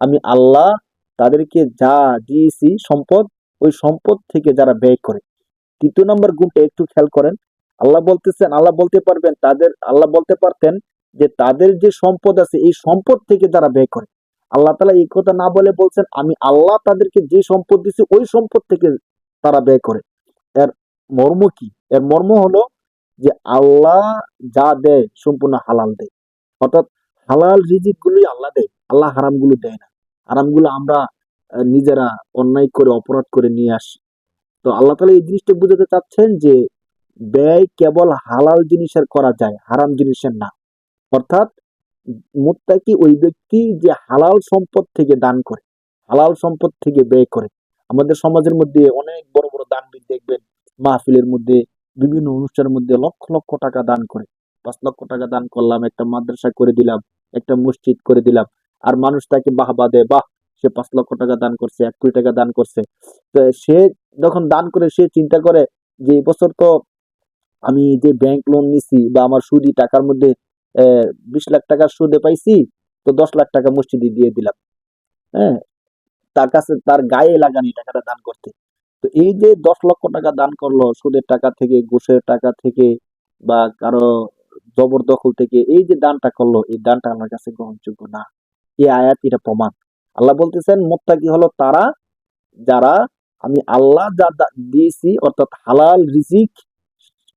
আমি আল্লাহ তাদেরকে যা দিয়েছি সম্পদ, ওই সম্পদ থেকে যারা ব্যয় করে। 3য় নাম্বার গুণটা একটু খেয়াল করেন, আল্লাহ বলতেছেন, আল্লাহ বলতে পারতেন যে তাদের যে সম্পদ আছে এই সম্পদ থেকে যারা ব্যয় করে। আল্লাহ তাআলা এই কথা না বলে বলছেন আমি আল্লাহ তাদেরকে যে সম্পদ দিছি ওই সম্পদ থেকে তারা ব্যয় করে। এর মর্ম কি? এর মর্ম হলো যে আল্লাহ যা দেয় সম্পূর্ণ হালাল দেয়, অর্থাৎ হালাল রিজিক গুলোই আল্লাহ দেয়, আল্লাহ হারাম গুলো দেয় না। হারামগুলো আমরা নিজেরা অন্যায় করে অপরাধ করে নিয়ে আসি। তো আল্লাহ তাআলা এই জিনিসটা বুঝাতে চাচ্ছেন যে ব্যয় কেবল হালাল জিনিসের করা যায়, হারাম জিনিসের না। অর্থাৎ মুত্তাকি ওই ব্যক্তি যে হালাল সম্পদ থেকে দান করে, হালাল সম্পদ থেকে ব্যয় করে। আমাদের সমাজের মধ্যে অনেক বড় বড় দানবীর দেখবেন মাহফিলের মধ্যে, বিভিন্ন অনুষ্ঠানের মধ্যে লক্ষ লক্ষ টাকা দান করে। 5 লক্ষ টাকা দান করলাম, একটা মাদ্রাসা করে দিলাম, একটা মসজিদ করে দিলাম, আর মানুষ তাকে বাহবা দেয়, বাহ সে 5 লক্ষ টাকা দান করছে, 1 কোটি টাকা দান করছে। তো সে যখন দান করে সে চিন্তা করে যে এই বছর তো আমি যে ব্যাংক লোন নিছি বা আমার সুদি টাকার মধ্যে 20 লাখ টাকার সুদে পাইছি, তো 10 লাখ টাকা মসজিদে দিয়ে দিলাম। হ্যাঁ, তার কাছে তার গায়ে লাগানি টাকাটা দান করতে। তো এই যে 10 লক্ষ টাকা দান করলো সুদের টাকা থেকে, ঘুষের টাকা থেকে, বা কারো জবরদখল থেকে, এই যে দানটা করলো, এই দানটা আমার কাছে গ্রহণযোগ্য না। এই আয়াত এটা প্রমাণ। আল্লাহ বলতেছেন মুত্তাকি হলো তারা যারা আমি আল্লাহ যা দিয়েছি অর্থাৎ হালাল রিজিক,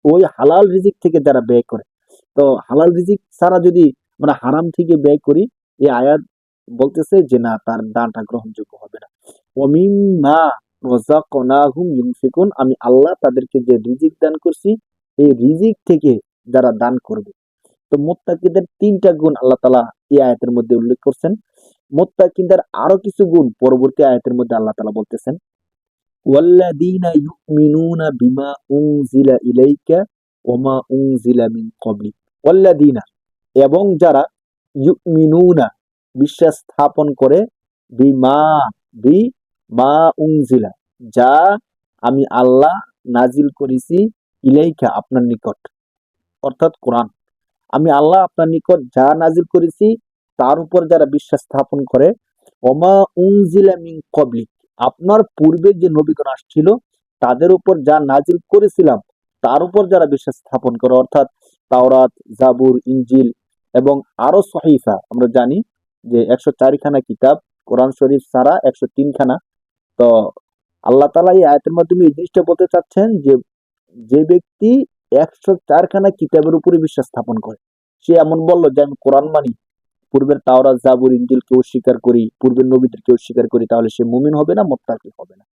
ওই হালাল রিজিক থেকে যারা ব্যয় করে। তো হালাল রিজিক ছাড়া যদি মানে হারাম থেকে ব্যয় করি, এই আয়াত বলতেছে যে না, তার দানটা গ্রহণযোগ্য হবে না। ওমিম্মা রাযাকনাহুম ইউনফিকুন, আমি আল্লাহ তাদেরকে যে রিজিক দান করছি, এই রিজিক থেকে যারা দান করবে। তো মুত্তাকিদের 3টা গুণ আল্লাহ তাআলা এই আয়াতের মধ্যে উল্লেখ করছেন। মুত্তাকিদের আরো কিছু গুণ পরবর্তী আয়াতের মধ্যে আল্লাহ তাআলা বলতেছেন, ওয়াল্লাযীনা ইউমিনুনা বিমা উনজিলা ইলাইকা ওমা উনজিলা মিন ক্বাবলিক। ওয়াল্লাযীনা, এবং যারা ইউমিনুনা, বিশ্বাস স্থাপন করে, বিমা, বিমা উনজিলা, যা আমি আল্লাহ নাজিল করেছি, ইলাইকা আপনার নিকট, অর্থাৎ কোরআন। আমি আল্লাহ আপনার নিকট যা নাজিল করেছি তার উপর যারা বিশ্বাস স্থাপন করে, ওমা উনজিলা মিন ক্বাবলিক, আপনার পূর্বে যে নবীগণ আসছিল তাদের উপর যা নাজিল করেছিলাম তার উপর যারা বিশ্বাস স্থাপন করে, অর্থাৎ তাওরাত, জাবুর, ইনজিল এবং আরো সহিফা। আমরা জানি যে 104 খানা কিতাব, কোরআন শরীফ ছাড়া 103 খানা। তো আল্লাহ তাআলা এই আয়াতের মাধ্যমে এই জিনিসটা বলতে চাচ্ছেন যে যে ব্যক্তি 104 খানা কিতাবের উপরে বিশ্বাস স্থাপন করে, সে এমন বলল যে আমি কোরআন মানি, পূর্বের তাওরাত, জাবুর, ইনজিলকে অস্বীকার করি, পূর্বের নবীদেরকে অস্বীকার করি, তাহলে সে মুমিন হবে না, মুত্তাকি হবে না।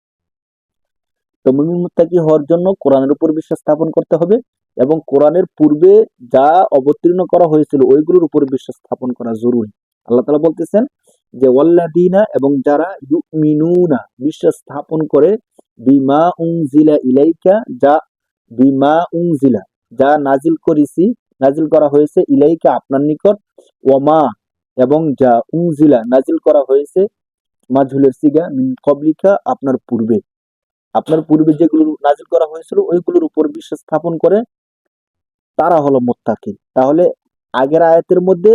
তো মুমিন মুত্তাকি হওয়ার জন্য কোরআনের উপর বিশ্বাস স্থাপন করতে হবে, এবং কোরআনের পূর্বে যা অবতীর্ণ করা হয়েছিল ওইগুলোর উপর বিশ্বাস স্থাপন করা জরুরি। আল্লাহ তাআলা বলতেছেন যে ওয়াল্লাযীনা, এবং যারা ইউমিনুনা, বিশ্বাস স্থাপন করে, বিমা উনজিলা ইলাইকা, যা বিমা উনজিলা, যা নাজিল করেছি, নাজিল করা হয়েছে, ইলাইকা আপনার নিকট, ওমা, এবং যা উনজিলা নাজিল করা হয়েছে, মাজহুলের সিগা, মিন ক্বাবলিকা আপনার পূর্বে, আপনার পূর্বে যেগুলো নাজিল করা হয়েছিল ওইগুলোর উপর বিশ্বাস স্থাপন করে, তারা হলো মুত্তাকি। তাহলে আগের আয়াতের মধ্যে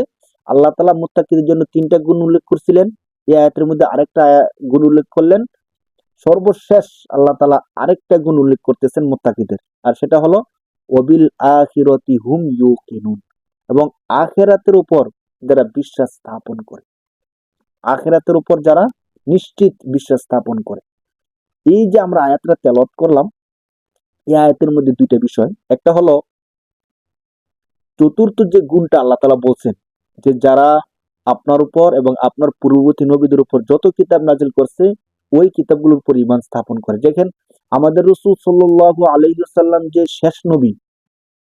আল্লাহ তাআলা মুত্তাকিদের জন্য 3টা গুণ উল্লেখ করছিলেন, এই আয়াতের মধ্যে আরেকটা গুণ উল্লেখ করলেন, সর্বশেষ আল্লাহ তাআলা আরেকটা গুণ উল্লেখ করতেছেন মুত্তাকিদের, আর সেটা হলো ওয়াবিল আখিরাতি হুম ইউকিনুন, এবং আখিরাতের উপর যারা বিশ্বাস স্থাপন করে, আখিরাতের উপর যারা নিশ্চিত বিশ্বাস স্থাপন করে। এই যে আমরা আয়াতটা তেলাওয়াত করলাম, এই আয়াতের মধ্যে 2টা বিষয়। একটা হলো চতুর্থ যে গুণটা আল্লাহ তাআলা বলছেন যে যারা আপনার উপর এবং আপনার পূর্ববর্তী নবীদের উপর যত কিতাব নাজিল করছে ওই কিতাবগুলোর উপর ঈমান স্থাপন করে। দেখেন আমাদের রাসূল সাল্লাল্লাহু আলাইহি ওয়াসাল্লাম যে শেষ নবী,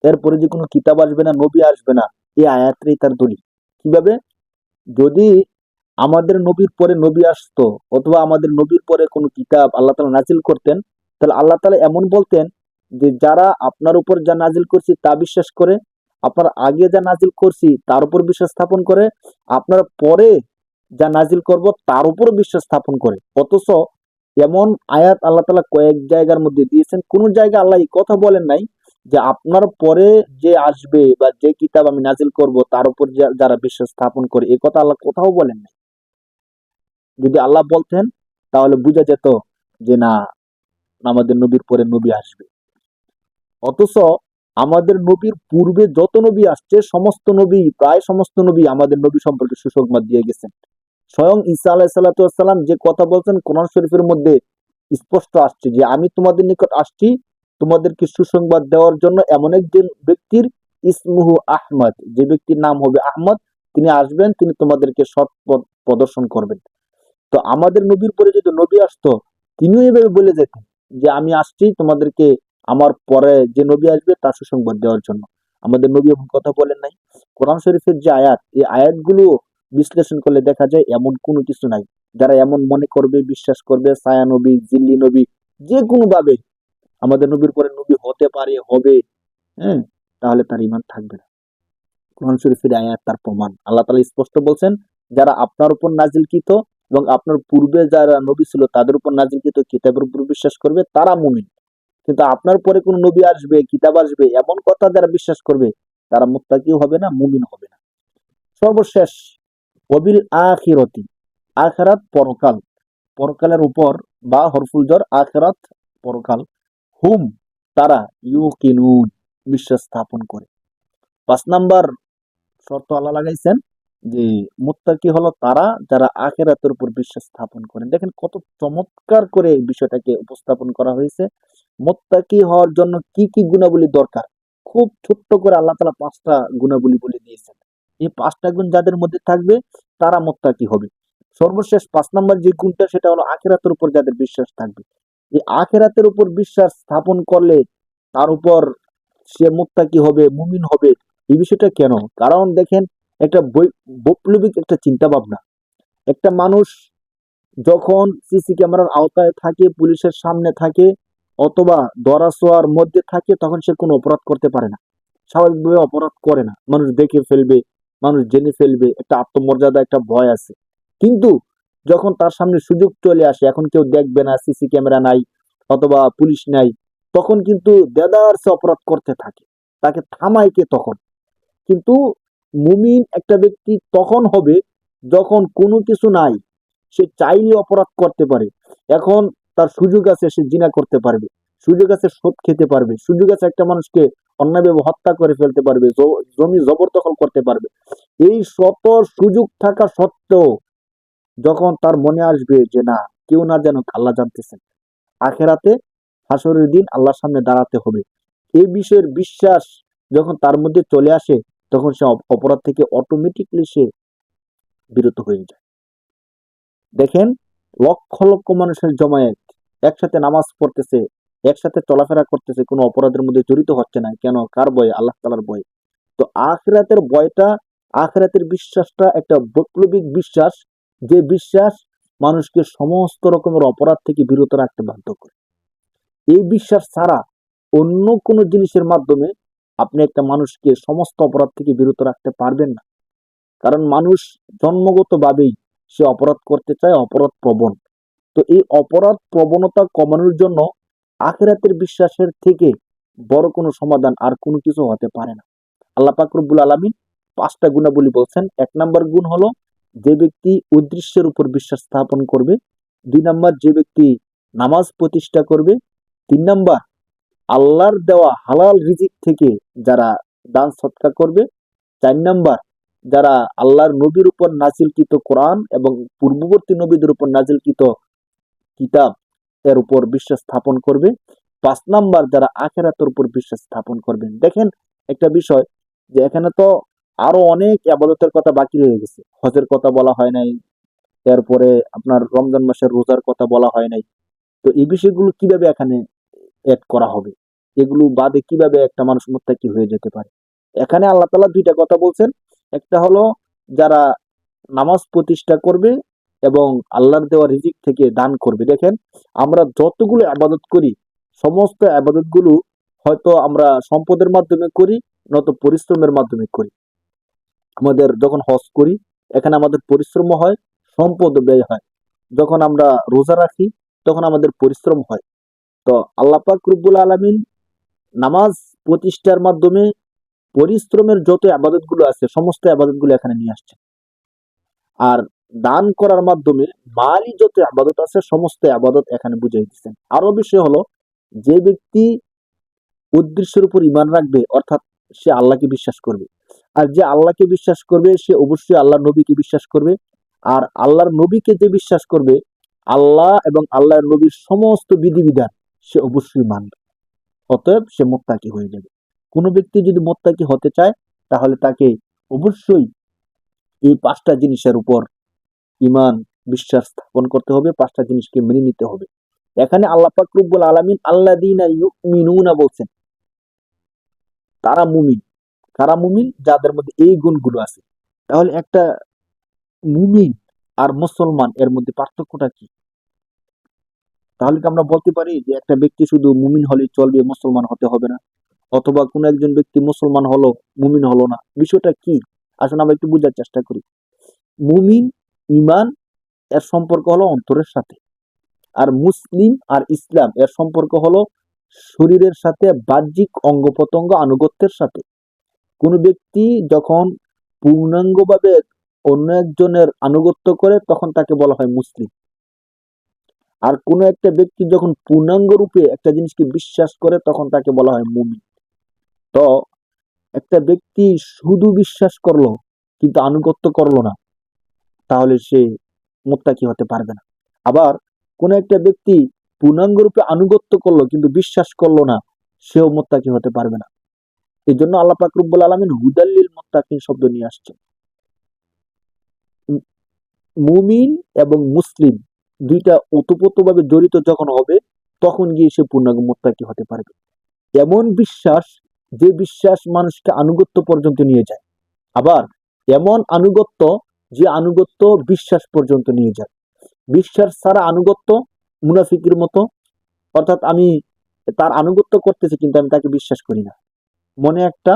এরপরে যে কোনো কিতাব আসবে না, নবী আসবে না, এই আয়াতটাই তার দলিল। কিভাবে? যদি আমাদের নবীর পরে নবী আসতো অথবা আমাদের নবীর পরে কোনো কিতাব আল্লাহ তাআলা নাজিল করতেন, তাহলে আল্লাহ তাআলা এমন বলতেন যে যারা আপনার উপর যা নাজিল করছি তা বিশ্বাস করে, আপনার আগে যা নাজিল করছি তার উপর বিশ্বাস স্থাপন করে, আপনার পরে যা নাজিল করব তার উপর বিশ্বাস স্থাপন করে। অথচ এমন আয়াত আল্লাহ তাআলা কয়েক জায়গার মধ্যে দিয়েছেন, কোন জায়গায় আল্লাহ এই কথা বলেন নাই যে আপনার পরে যে আসবে বা যে কিতাব আমি নাজিল করব তার উপর যারা বিশ্বাস স্থাপন করে, এই কথা আল্লাহ কোথাও বলেন নাই। যদি আল্লাহ বলতেন তাহলে বোঝা যেত যে না, আমাদের নবীর পরে নবী আসবে। অথচ আমাদের নবীর পূর্বে যত নবী আসছে সমস্ত নবী, প্রায় সমস্ত নবী আমাদের নবী সম্পর্কে সুসংবাদ দিয়ে গেছেন। স্বয়ং ঈসা আলাইহিস সালাতু ওয়াস সালাম যে কথা বলছেন কোরআন শরীফের মধ্যে স্পষ্ট আসছে যে আমি তোমাদের নিকট আসছি তোমাদেরকে সুসংবাদ দেওয়ার জন্য এমন একজন ব্যক্তির, ইসমুহু আহমদ, যে ব্যক্তির নাম হবে আহমদ, তিনি আসবেন, তিনি তোমাদেরকে সৎ পথ প্রদর্শন করবেন। তো আমাদের নবীর পরে যদি নবী আসতো, তিনিও এভাবে বলে যেতেন যে আমি আসছি তোমাদেরকে আমার পরে যে নবী আসবে তার সুসংবাদ দেওয়ার জন্য। আমাদের নবী এমন কথা বলেন নাই। কোরআন শরীফের যে আয়াত, এই আয়াতগুলো বিশ্লেষণ করলে দেখা যায় এমন কোনো কিছু নাই। যারা এমন মনে করবে, বিশ্বাস করবে ছায়া নবী, জিল্লি নবী, যে কোনো ভাবে আমাদের নবীর পরে নবী হতে পারে, হবে, হ্যাঁ, তাহলে তার ইমান থাকবে না। কোরআন শরীফের আয়াত তার প্রমাণ। আল্লাহ তাআলা স্পষ্ট বলছেন, যারা আপনার উপর নাজিলকৃত এবং আপনার পূর্বে যারা নবী ছিল তাদের উপর নাজিলকৃত কিতাবের উপর বিশ্বাস করবে তারা মুমিন। কিন্তু আপনার পরে কোন নবী আসবে, কিতাব আসবে, এমন কথা যারা বিশ্বাস করবে তারা মুত্তাকিও হবে না, মুমিন হবে না। সর্বশেষ, ওয়াবিল আখিরাতি, আখিরাত পরকাল, পরকালের উপর বা হরফুল জ্বর আখিরাত পরকাল, হুম তারা ইউকিনুন বিশ্বাস স্থাপন করে। 5 নাম্বার শর্ত আল্লাহ লাগাইছেন যে মুত্তাকি হলো তারা যারা আখিরাতের উপর বিশ্বাস স্থাপন করেন। দেখেন কত চমৎকার করে এই বিষয়টাকে উপস্থাপন করা হয়েছে। মুত্তাকি হওয়ার জন্য কি কি গুণাবলী দরকার, খুব ছোট্ট করে আল্লাহ তাআলা 5টা গুণাবলী বলে দিয়েছেন। এই 5টা গুণ যাদের মধ্যে থাকবে তারা মুত্তাকি হবে। সর্বশেষ 5 নাম্বার যে গুণটা সেটা হলো আখিরাতের উপর যাদের বিশ্বাস থাকবে। এই আখিরাতের উপর বিশ্বাস স্থাপন করলে তার উপর সে মুত্তাকি হবে, মুমিন হবে। এই বিষয়টা কেন? কারণ দেখেন, একটা বৈপ্লবিক একটা চিন্তা ভাবনা। একটা মানুষ যখন সিসি ক্যামেরার আওতায় থাকে, পুলিশের সামনে থাকে, অথবা ধরা-ছোঁয়ার মধ্যে থাকে, তখন সে কোনো অপরাধ করতে পারে না। স্বাভাবিকভাবে অপরাধ করে না। মানুষ দেখে ফেলবে, মানুষ জেনে ফেলবে, একটা আত্মমর্যাদা, একটা ভয় আছে। কিন্তু যখন তার সামনে সুযোগ চলে আসে, এখন কেউ দেখবে না, সিসি ক্যামেরা নাই অথবা পুলিশ নাই, তখন কিন্তু দেদারসে অপরাধ করতে থাকে। তাকে থামায় কে তখন? কিন্তু মুমিন একটা ব্যক্তি তখন হবে যখন কোনো কিছু নাই, সে চাইলে অপরাধ করতে পারে। এখন তার সুযোগ আছে, সে জিনা করতে পারবে, সুযোগ আছে সুদ খেতে পারবে, সুযোগ আছে একটা মানুষকে অন্যায়ভাবে হত্যা করে ফেলতে পারবে, জমি জবরদখল করতে পারবে। এই শত সুযোগ থাকা সত্ত্বেও যখন তার মনে আসবে যে না, কেউ না জানুক, আল্লাহ জানতেছেন, আখেরাতে হাসরের দিন আল্লাহর সামনে দাঁড়াতে হবে, এই বিষয়ের বিশ্বাস যখন তার মধ্যে চলে আসে, তখন সে অপরাধ থেকে অটোমেটিকলি সে বিরত হয়ে যায়। দেখেন, লক্ষ লক্ষ মানুষের জমায়েত একসাথে নামাজ পড়তেছে, একসাথে চলাফেরা করতেছে, কোনো অপরাধের মধ্যে জড়িত হচ্ছে না কেন? কার ভয়ে? আল্লাহ তাআলার ভয়ে। তো আখিরাতের ভয়টা, আখিরাতের বিশ্বাসটা একটা বৈপ্লবিক বিশ্বাস, যে বিশ্বাস মানুষকে সমস্ত রকমের অপরাধ থেকে বিরত রাখতে বাধ্য করে। এই বিশ্বাস ছাড়া অন্য কোনো জিনিসের মাধ্যমে আপনি একটা মানুষকে সমস্ত অপরাধ থেকে বিরত রাখতে পারবেন না। কারণ মানুষ জন্মগতভাবেই সে অপরাধ করতে চায়, অপরাধ প্রবণ। তো এই অপরাধ প্রবণতা কমানোর জন্য আখিরাতের বিশ্বাসের থেকে বড় কোনো সমাধান আর কোনো কিছু হতে পারে না। আল্লাহ পাক রব্বুল আলামিন 5টা গুণাবলী বলছেন। 1 নাম্বার গুণ হলো যে ব্যক্তি উদ্দেশ্যের উপর বিশ্বাস স্থাপন করবে। 2 নাম্বার, যে ব্যক্তি নামাজ প্রতিষ্ঠা করবে। 3 নাম্বার, আল্লাহর দেওয়া হালাল রিজিক থেকে যারা দান সৎকার করবে। 4 নাম্বার, যারা আল্লাহর নবীর উপর নাজিলকৃত কোরআন এবং পূর্ববর্তী নবীদের উপর নাজিলকৃত কিতাব এর উপর বিশ্বাস স্থাপন করবে। 5 নাম্বার, যারা আখিরাতের উপর বিশ্বাস স্থাপন করবেন। দেখেন একটা বিষয়, যে এখানে তো আরো অনেক ইবাদতের কথা বাকি রয়ে গেছে। হজের কথা বলা হয় নাই, এরপরে আপনার রমজান মাসের রোজার কথা বলা হয় নাই। তো এই বিষয়গুলো কিভাবে এখানে এড করা হবে? এগুলো বাদে কিভাবে একটা মানুষ মুত্তাকি হয়ে যেতে পারে? এখানে আল্লাহ তাআলা 2টা কথা বলছেন। একটা হলো যারা নামাজ প্রতিষ্ঠা করবে এবং আল্লাহর দেওয়া রিজিক থেকে দান করবে। দেখেন, আমরা যতগুলো ইবাদত করি, সমস্ত ইবাদত গুলো হয়তো আমরা সম্পদের মাধ্যমে করি, নয়তো পরিশ্রমের মাধ্যমে করি। আমাদের যখন হজ করি, এখানে আমাদের পরিশ্রম হয়, সম্পদ ব্যয় হয়। যখন আমরা রোজা রাখি, তখন আমাদের পরিশ্রম হয়। তো আল্লাহ পাক রব্বুল আলামিন নামাজ প্রতিষ্ঠার মাধ্যমে পরিশ্রমের যত ইবাদত গুলো আছে, সমস্ত ইবাদত গুলো এখানে নিয়ে আসছে। আর দান করার মাধ্যমে মালি যত ইবাদত আছে, সমস্ত ইবাদত এখানে বুঝিয়ে দিচ্ছেন। আরো বিষয় হলো, যে ব্যক্তি উদ্দেশ্যের উপর ঈমান রাখবে, অর্থাৎ সে আল্লাহকে বিশ্বাস করবে। আর যে আল্লাহকে বিশ্বাস করবে, সে অবশ্যই আল্লাহর নবীকে বিশ্বাস করবে। আর আল্লাহর নবীকে যে বিশ্বাস করবে, আল্লাহ এবং আল্লাহর নবীর সমস্ত বিধিবিধান সে অবশ্যই মানবে। অতএব সে মুত্তাকি হয়ে যাবে। কোনো ব্যক্তি যদি মুত্তাকি হতে চায়, তাহলে তাকে অবশ্যই এই 5টা জিনিসের উপর ঈমান, বিশ্বাস স্থাপন করতে হবে, 5টা জিনিসকে মেনে নিতে হবে। এখানে আল্লাহ পাক রব্বুল আলামিন আল্লাযীনা ইউমিনুনা বলছেন, তারা মুমিন। কারা মুমিন? যাদের মধ্যে এই গুণগুলো আছে। তাহলে একটা মুমিন আর মুসলমান এর মধ্যে পার্থক্যটা কি? তাহলে কি আমরা বলতে পারি যে একটা ব্যক্তি শুধু মুমিন হলেই চলবে, মুসলমান হতে হবে না? অথবা কোন একজন ব্যক্তি মুসলমান হলো, মুমিন হলো না, বিষয়টা কি? আসুন আমরা একটু বোঝার চেষ্টা করি। মুমিন, ঈমান এর সম্পর্ক হলো অন্তরের সাথে, আর মুসলিম আর ইসলাম এর সম্পর্ক হলো শরীরের সাথে, বাহ্যিক অঙ্গ প্রত্যঙ্গ আনুগত্যের সাথে। কোন ব্যক্তি যখন পূর্ণাঙ্গভাবে অন্য একজনের আনুগত্য করে তখন তাকে বলা হয় মুসলিম। আর কোন একটা ব্যক্তি যখন পূর্ণাঙ্গ রূপে একটা জিনিসকে বিশ্বাস করে তখন তাকে বলা হয় মুমিন। তো একটা ব্যক্তি শুধু বিশ্বাস করলো কিন্তু আনুগত্য করলো না, তাহলে সে মুত্তাকি হতে পারবে না। আবার কোন একটা ব্যক্তি পূর্ণাঙ্গ রূপে আনুগত্য করলো কিন্তু বিশ্বাস করলো না, সেও মুত্তাকি হতে পারবে না। এই জন্য আল্লাহ পাক রব্বুল আলামিন হুদাল্লিল মুত্তাকিন শব্দ নিয়ে আসছেন। মুমিন এবং মুসলিম দুইটা ওতপ্রোতভাবে জড়িত যখন হবে তখন গিয়ে সে পূর্ণাঙ্গ মুত্তাকি হতে পারবে। এমন বিশ্বাস, যে বিশ্বাস মানুষকে আনুগত্য পর্যন্ত নিয়ে যায়। আবার এমন আনুগত্য, যে আনুগত্য বিশ্বাস পর্যন্ত নিয়ে যায়। বিশ্বাস ছাড়া আনুগত্য মুনাফিকের মতো, অর্থাৎ আমি তার আনুগত্য করতেছি কিন্তু আমি তাকে বিশ্বাস করি না, মনে একটা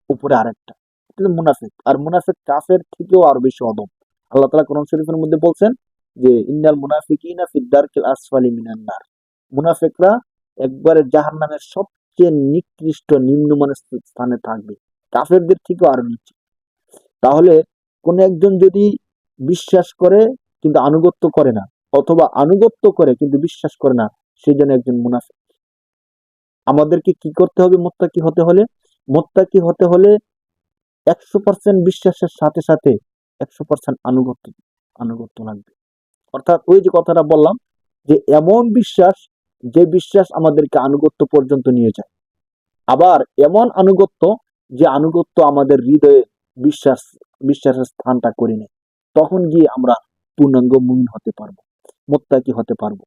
উপরে আরেকটা, এটা মুনাফিক। আর মুনাফিক কাফের থেকেও আরো বেশি অদম। আল্লাহ তাআলা কোরআন শরীফের মধ্যে বলছেন যে ইন্নাল মুনাফিকিনা ফিদ দারকিল আসফালি মিনান নার, মুনাফিকরা একবারে জাহান্নামের সবচেয়ে নিকৃষ্ট নিম্নমানের স্থানে থাকবে, কাফেরদের থেকেও আরো নিচে। তাহলে কোন একজন যদি বিশ্বাস করে কিন্তু আনুগত্য করে না, অথবা আনুগত্য করে কিন্তু বিশ্বাস করে না, সেই জন্য একজন মুনাফিক। আমাদেরকে কি করতে হবে মুত্তাকি হতে হলে? মুত্তাকি হতে হলে 100% বিশ্বাসের সাথে সাথে 100% আনুগত্য আনুগত্য লাগবে। অর্থাৎ ওই যে কথাটা বললাম যে এমন বিশ্বাস, যে বিশ্বাস আমাদেরকে আনুগত্য পর্যন্ত নিয়ে যায়। আবার এমন আনুগত্য, যে আনুগত্য আমাদের হৃদয়ে বিশ্বাস বিশ্বাসের স্থানটা করে নেয়। তখন গিয়ে আমরা পূর্ণাঙ্গ মুমিন হতে পারবো, মুত্তাকি হতে পারবো।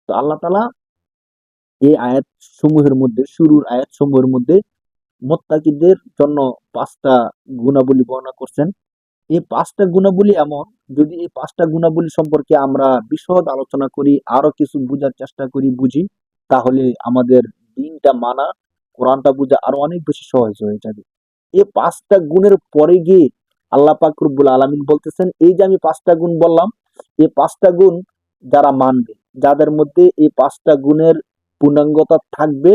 তো আল্লাহ তাআলা এই আয়াত সমূহের মধ্যে, শুরুর আয়াত সমূহের মধ্যে মুত্তাকিদের জন্য 5টা গুণাবলী বর্ণনা করছেন। এই 5টা গুণাবলী এমন, যদি এই 5টা গুণাবলী সম্পর্কে আমরা বিশদ আলোচনা করি, আরো কিছু বোঝার চেষ্টা করি, বুঝি, তাহলে আমাদের দিনটা মানা, কোরআনটা বোঝা আরো অনেক বেশি সহজ হয়ে যাবে। এই 5টা গুণের পরে গিয়ে আল্লাহ পাক রব্বুল আলামিন বলতেছেন, এই যে আমি 5টা গুণ বললাম, এই 5টা গুণ যারা মানবে, যাদের মধ্যে এই 5টা গুণের পূর্ণাঙ্গতা থাকবে,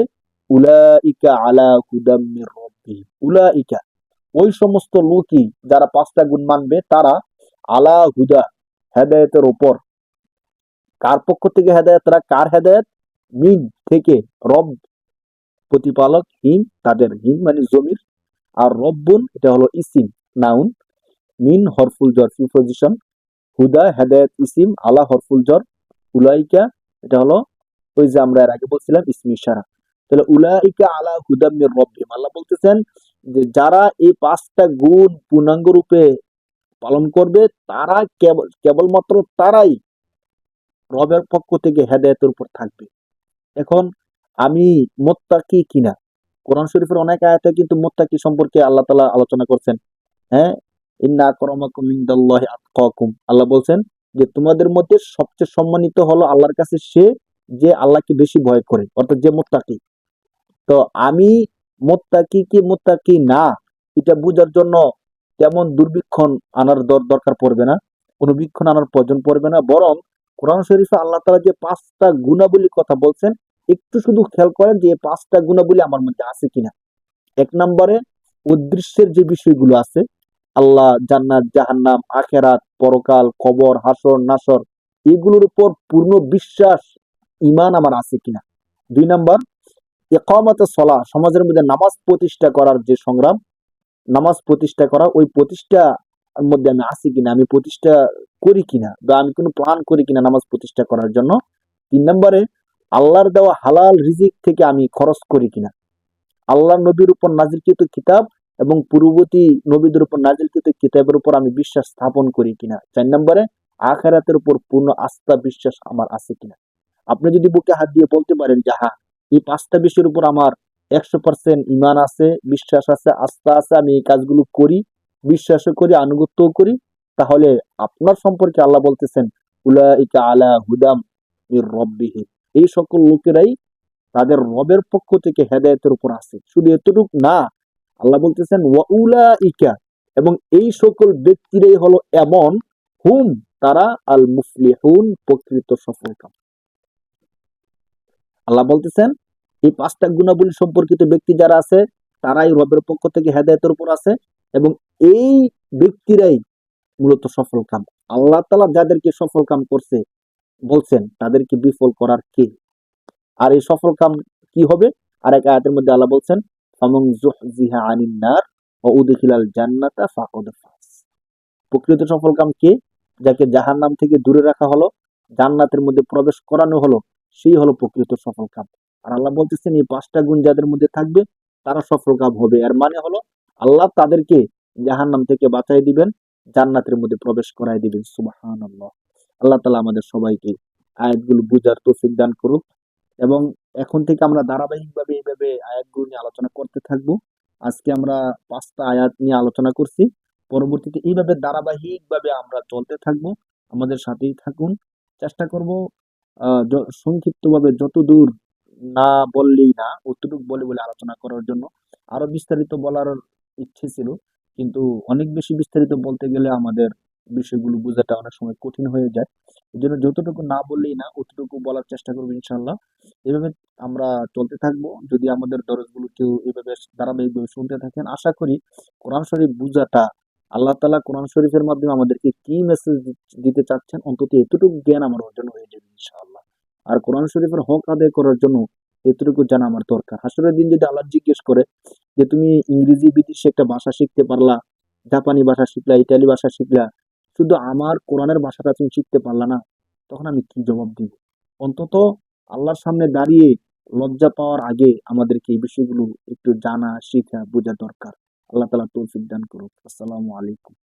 উলাইকা আলা হুদাম মির রাব্বিহিম, উলাইকা ওই সমস্ত লোকই যারা 5টা গুণ মানবে, তারা আলা হুদা হেদায়েতের উপর। কার পক্ষ থেকে হেদায়েত? তারা কার হেদায়েত? মিন থেকে, রব প্রতিপালক, হিম তাদের, হিম মানে জমির, আর রব্বুন এটা হলো ইসিম নাউন, মিন হরফুল জর প্রিপজিশন, হুদা হেদায়েত ইসিম, আলা হরফুল জর, উলাইকা এটা হলো ওই যে আমরা এর আগে বলছিলাম ইসমি ইশারা। তাহলে উলাইকা আলা হুদাম মির রাব্বিহিম, আল্লাহ বলতেছেন যে যারা এই 5টা গুণ পূর্ণাঙ্গ রূপে পালন করবে, তারা কেবলমাত্র তারাই রবের পক্ষ থেকে হেদায়েতের উপর থাকবে। এখন আমি মুত্তাকি কিনা, কোরআন শরীফের অনেক আয়াতে কিন্তু মুত্তাকি সম্পর্কে আল্লাহ তাআলা আলোচনা করছেন। হ্যাঁ, ইন্না আকরামাকুম ইনদাল্লাহি আতকাকুম, আল্লাহ বলছেন যে তোমাদের মধ্যে সবচেয়ে সম্মানিত হলো আল্লাহর কাছে সে, যে আল্লাহকে বেশি ভয় করে, অর্থাৎ যে মুত্তাকি। তো আমি মুত্তাকি কি মুত্তাকি না, এটা বোঝার জন্য তেমন দুর্বীক্ষণ আনার দরকার পড়বে না, অনুবীক্ষণ আনার প্রয়োজন পড়বে না। বরং কোরআন শরীফে আল্লাহ তাআলা যে 5টা গুণাবলীর কথা বলছেন, একটু শুধু খেয়াল করেন যে এই 5টা গুণাবলী আমার মধ্যে আছে কিনা। 1 নম্বরে উদ্দৃশ্যের যে বিষয়গুলো আছে, আল্লাহ, জান্নাত, জাহান্নাম, আখেরাত, পরকাল, কবর, হাসর নাসর, এগুলোর উপর পূর্ণ বিশ্বাস, ঈমান আমার আছে কিনা। 2 নাম্বার ইকামাতুস সালাহ, সমাজের মধ্যে নামাজ প্রতিষ্ঠা করার যে সংগ্রাম, নামাজ প্রতিষ্ঠা করা, ওই প্রতিষ্ঠার মধ্যে আমি আছি কিনা, আমি প্রতিষ্ঠা করি কিনা, বা আমি কোনো প্ল্যান করি কিনা নামাজ প্রতিষ্ঠা করার জন্য। 3 নম্বরে আল্লাহর দেওয়া হালাল রিজিক থেকে আমি খরচ করি কিনা, আল্লাহ নবীর উপর নাজিলকৃত কিতাব এবং পূর্ববর্তী নবীদের উপর নাজিলকৃত কিতাবের উপর আমি বিশ্বাস স্থাপন করি কিনা। 4 নম্বরে আখিরাতের উপর পূর্ণ আস্থা বিশ্বাস আমার আছে কিনা। আপনি যদি বুকে হাত দিয়ে বলতে পারেন যে হ্যাঁ, এই 5টা বিষয়ের উপর আমার 100% ঈমান আছে, বিশ্বাস আছে, আস্থা আছে, আমি এই কাজগুলো করি, বিশ্বাসও করি, আনুগত্যও করি, তাহলে আপনার সম্পর্কে আল্লাহ বলতেছেন, উলাইকা আলা হুদাম মির রাব্বিহিম। এই সকল লোকেরাই তাদের রবের পক্ষ থেকে হেদায়েতের উপর আছে। শুধু এতটুক না, আল্লাহ বলতেছেন ওয়া উলাইকা, এবং এই সকল ব্যক্তিরাই হলো এমন, হুম, তারা আল মুফলিহুন, প্রকৃত সফলকাম। আল্লাহ বলতেছেন এই 5টা গুণাবলী সম্পর্কিত ব্যক্তি যারা আছে তারাই রবের পক্ষ থেকে হেদায়েতের উপর আছে, এবং এই ব্যক্তিরাই মূলত সফল কাম। আল্লাহ তাআলা যাদেরকে সফল কাম করছে বলছেন তাদেরকে বিফল করার কে? আর এই সফল কাম কি হবে? আরেক আয়াতের মধ্যে আল্লাহ বলছেন, ফামান যুহজিহা আনিন নার ওয়া উদখিলাল জান্নাতা ফাকাদ ফাজ। প্রকৃত সফল কাম কে? যাকে জাহান্নাম থেকে দূরে রাখা হলো, জান্নাতের মধ্যে প্রবেশ করানো হলো, সেই হলো প্রকৃত সফল কাম। আর আল্লাহ বলতেছেন এই 5টা গুণ যাদের মধ্যে থাকবে তারা সফল কাম হবে। এর মানে হলো আল্লাহ তাদেরকে জাহান্নাম থেকে বাঁচাই দিবেন, জান্নাতের মধ্যে প্রবেশ করাই দিবেন। সুবহানাল্লাহ। আল্লাহ তাআলা আমাদের সবাইকে আয়াতগুলো বুঝার তৌফিক দান করুক, এবং এখন থেকে আমরা ধারাবাহিকভাবে এইভাবে আয়াতগুলো নিয়ে আলোচনা করতে থাকবো। আজকে আমরা 5টা আয়াত নিয়ে আলোচনা করছি। পরবর্তীতে এইভাবে ধারাবাহিকভাবে আমরা চলতে থাকবো। আমাদের সাথেই থাকুন। চেষ্টা করব সংক্ষিপ্তভাবে যতদূর না বললেই না, অতটুকু বলে বলে আলোচনা করার জন্য। আরো বিস্তারিত বলার ইচ্ছে ছিল, কিন্তু অনেক বেশি বিস্তারিত বলতে গেলে আমাদের বিষয়গুলো বোঝাটা অনেক সময় কঠিন হয়ে যায়। এজন্য যতটুকু না বললেই না, অতটুকু বলার চেষ্টা করবো ইনশাআল্লাহ। এভাবে আমরা চলতে থাকবো। যদি আমাদের দরজগুলো কেউ এভাবে ধারাবাহিকভাবে শুনতে থাকেন, আশা করি কোরআন শরীফ বুঝাটা, আল্লাহ তাআলা কোরআন শরীফের মাধ্যমে আমাদেরকে কি মেসেজ দিতে চাচ্ছেন, অন্তত এতটুকু জ্ঞান আমার অর্জন হয়ে যাবে ইনশাআল্লাহ। আর কোরআন শরীফের হক আদায় করার জন্য এতটুকু জানা আমার দরকার। হাসরের দিন যদি আল্লাহ জিজ্ঞেস করে যে তুমি ইংরেজি বিদেশি একটা ভাষা শিখতে পারলা, জাপানি ভাষা শিখলা, ইতালি ভাষা শিখলা, শুধু আমার কোরআনের ভাষাটা তুমি শিখতে পারলা না, তখন আমি কি জবাব দিব? অন্তত আল্লাহর সামনে দাঁড়িয়ে লজ্জা পাওয়ার আগে আমাদেরকে এই বিষয়গুলো একটু জানা, শিখা, বোঝা দরকার। আল্লাহ তাআলা তৌফিক দান করুক। আসসালামু আলাইকুম।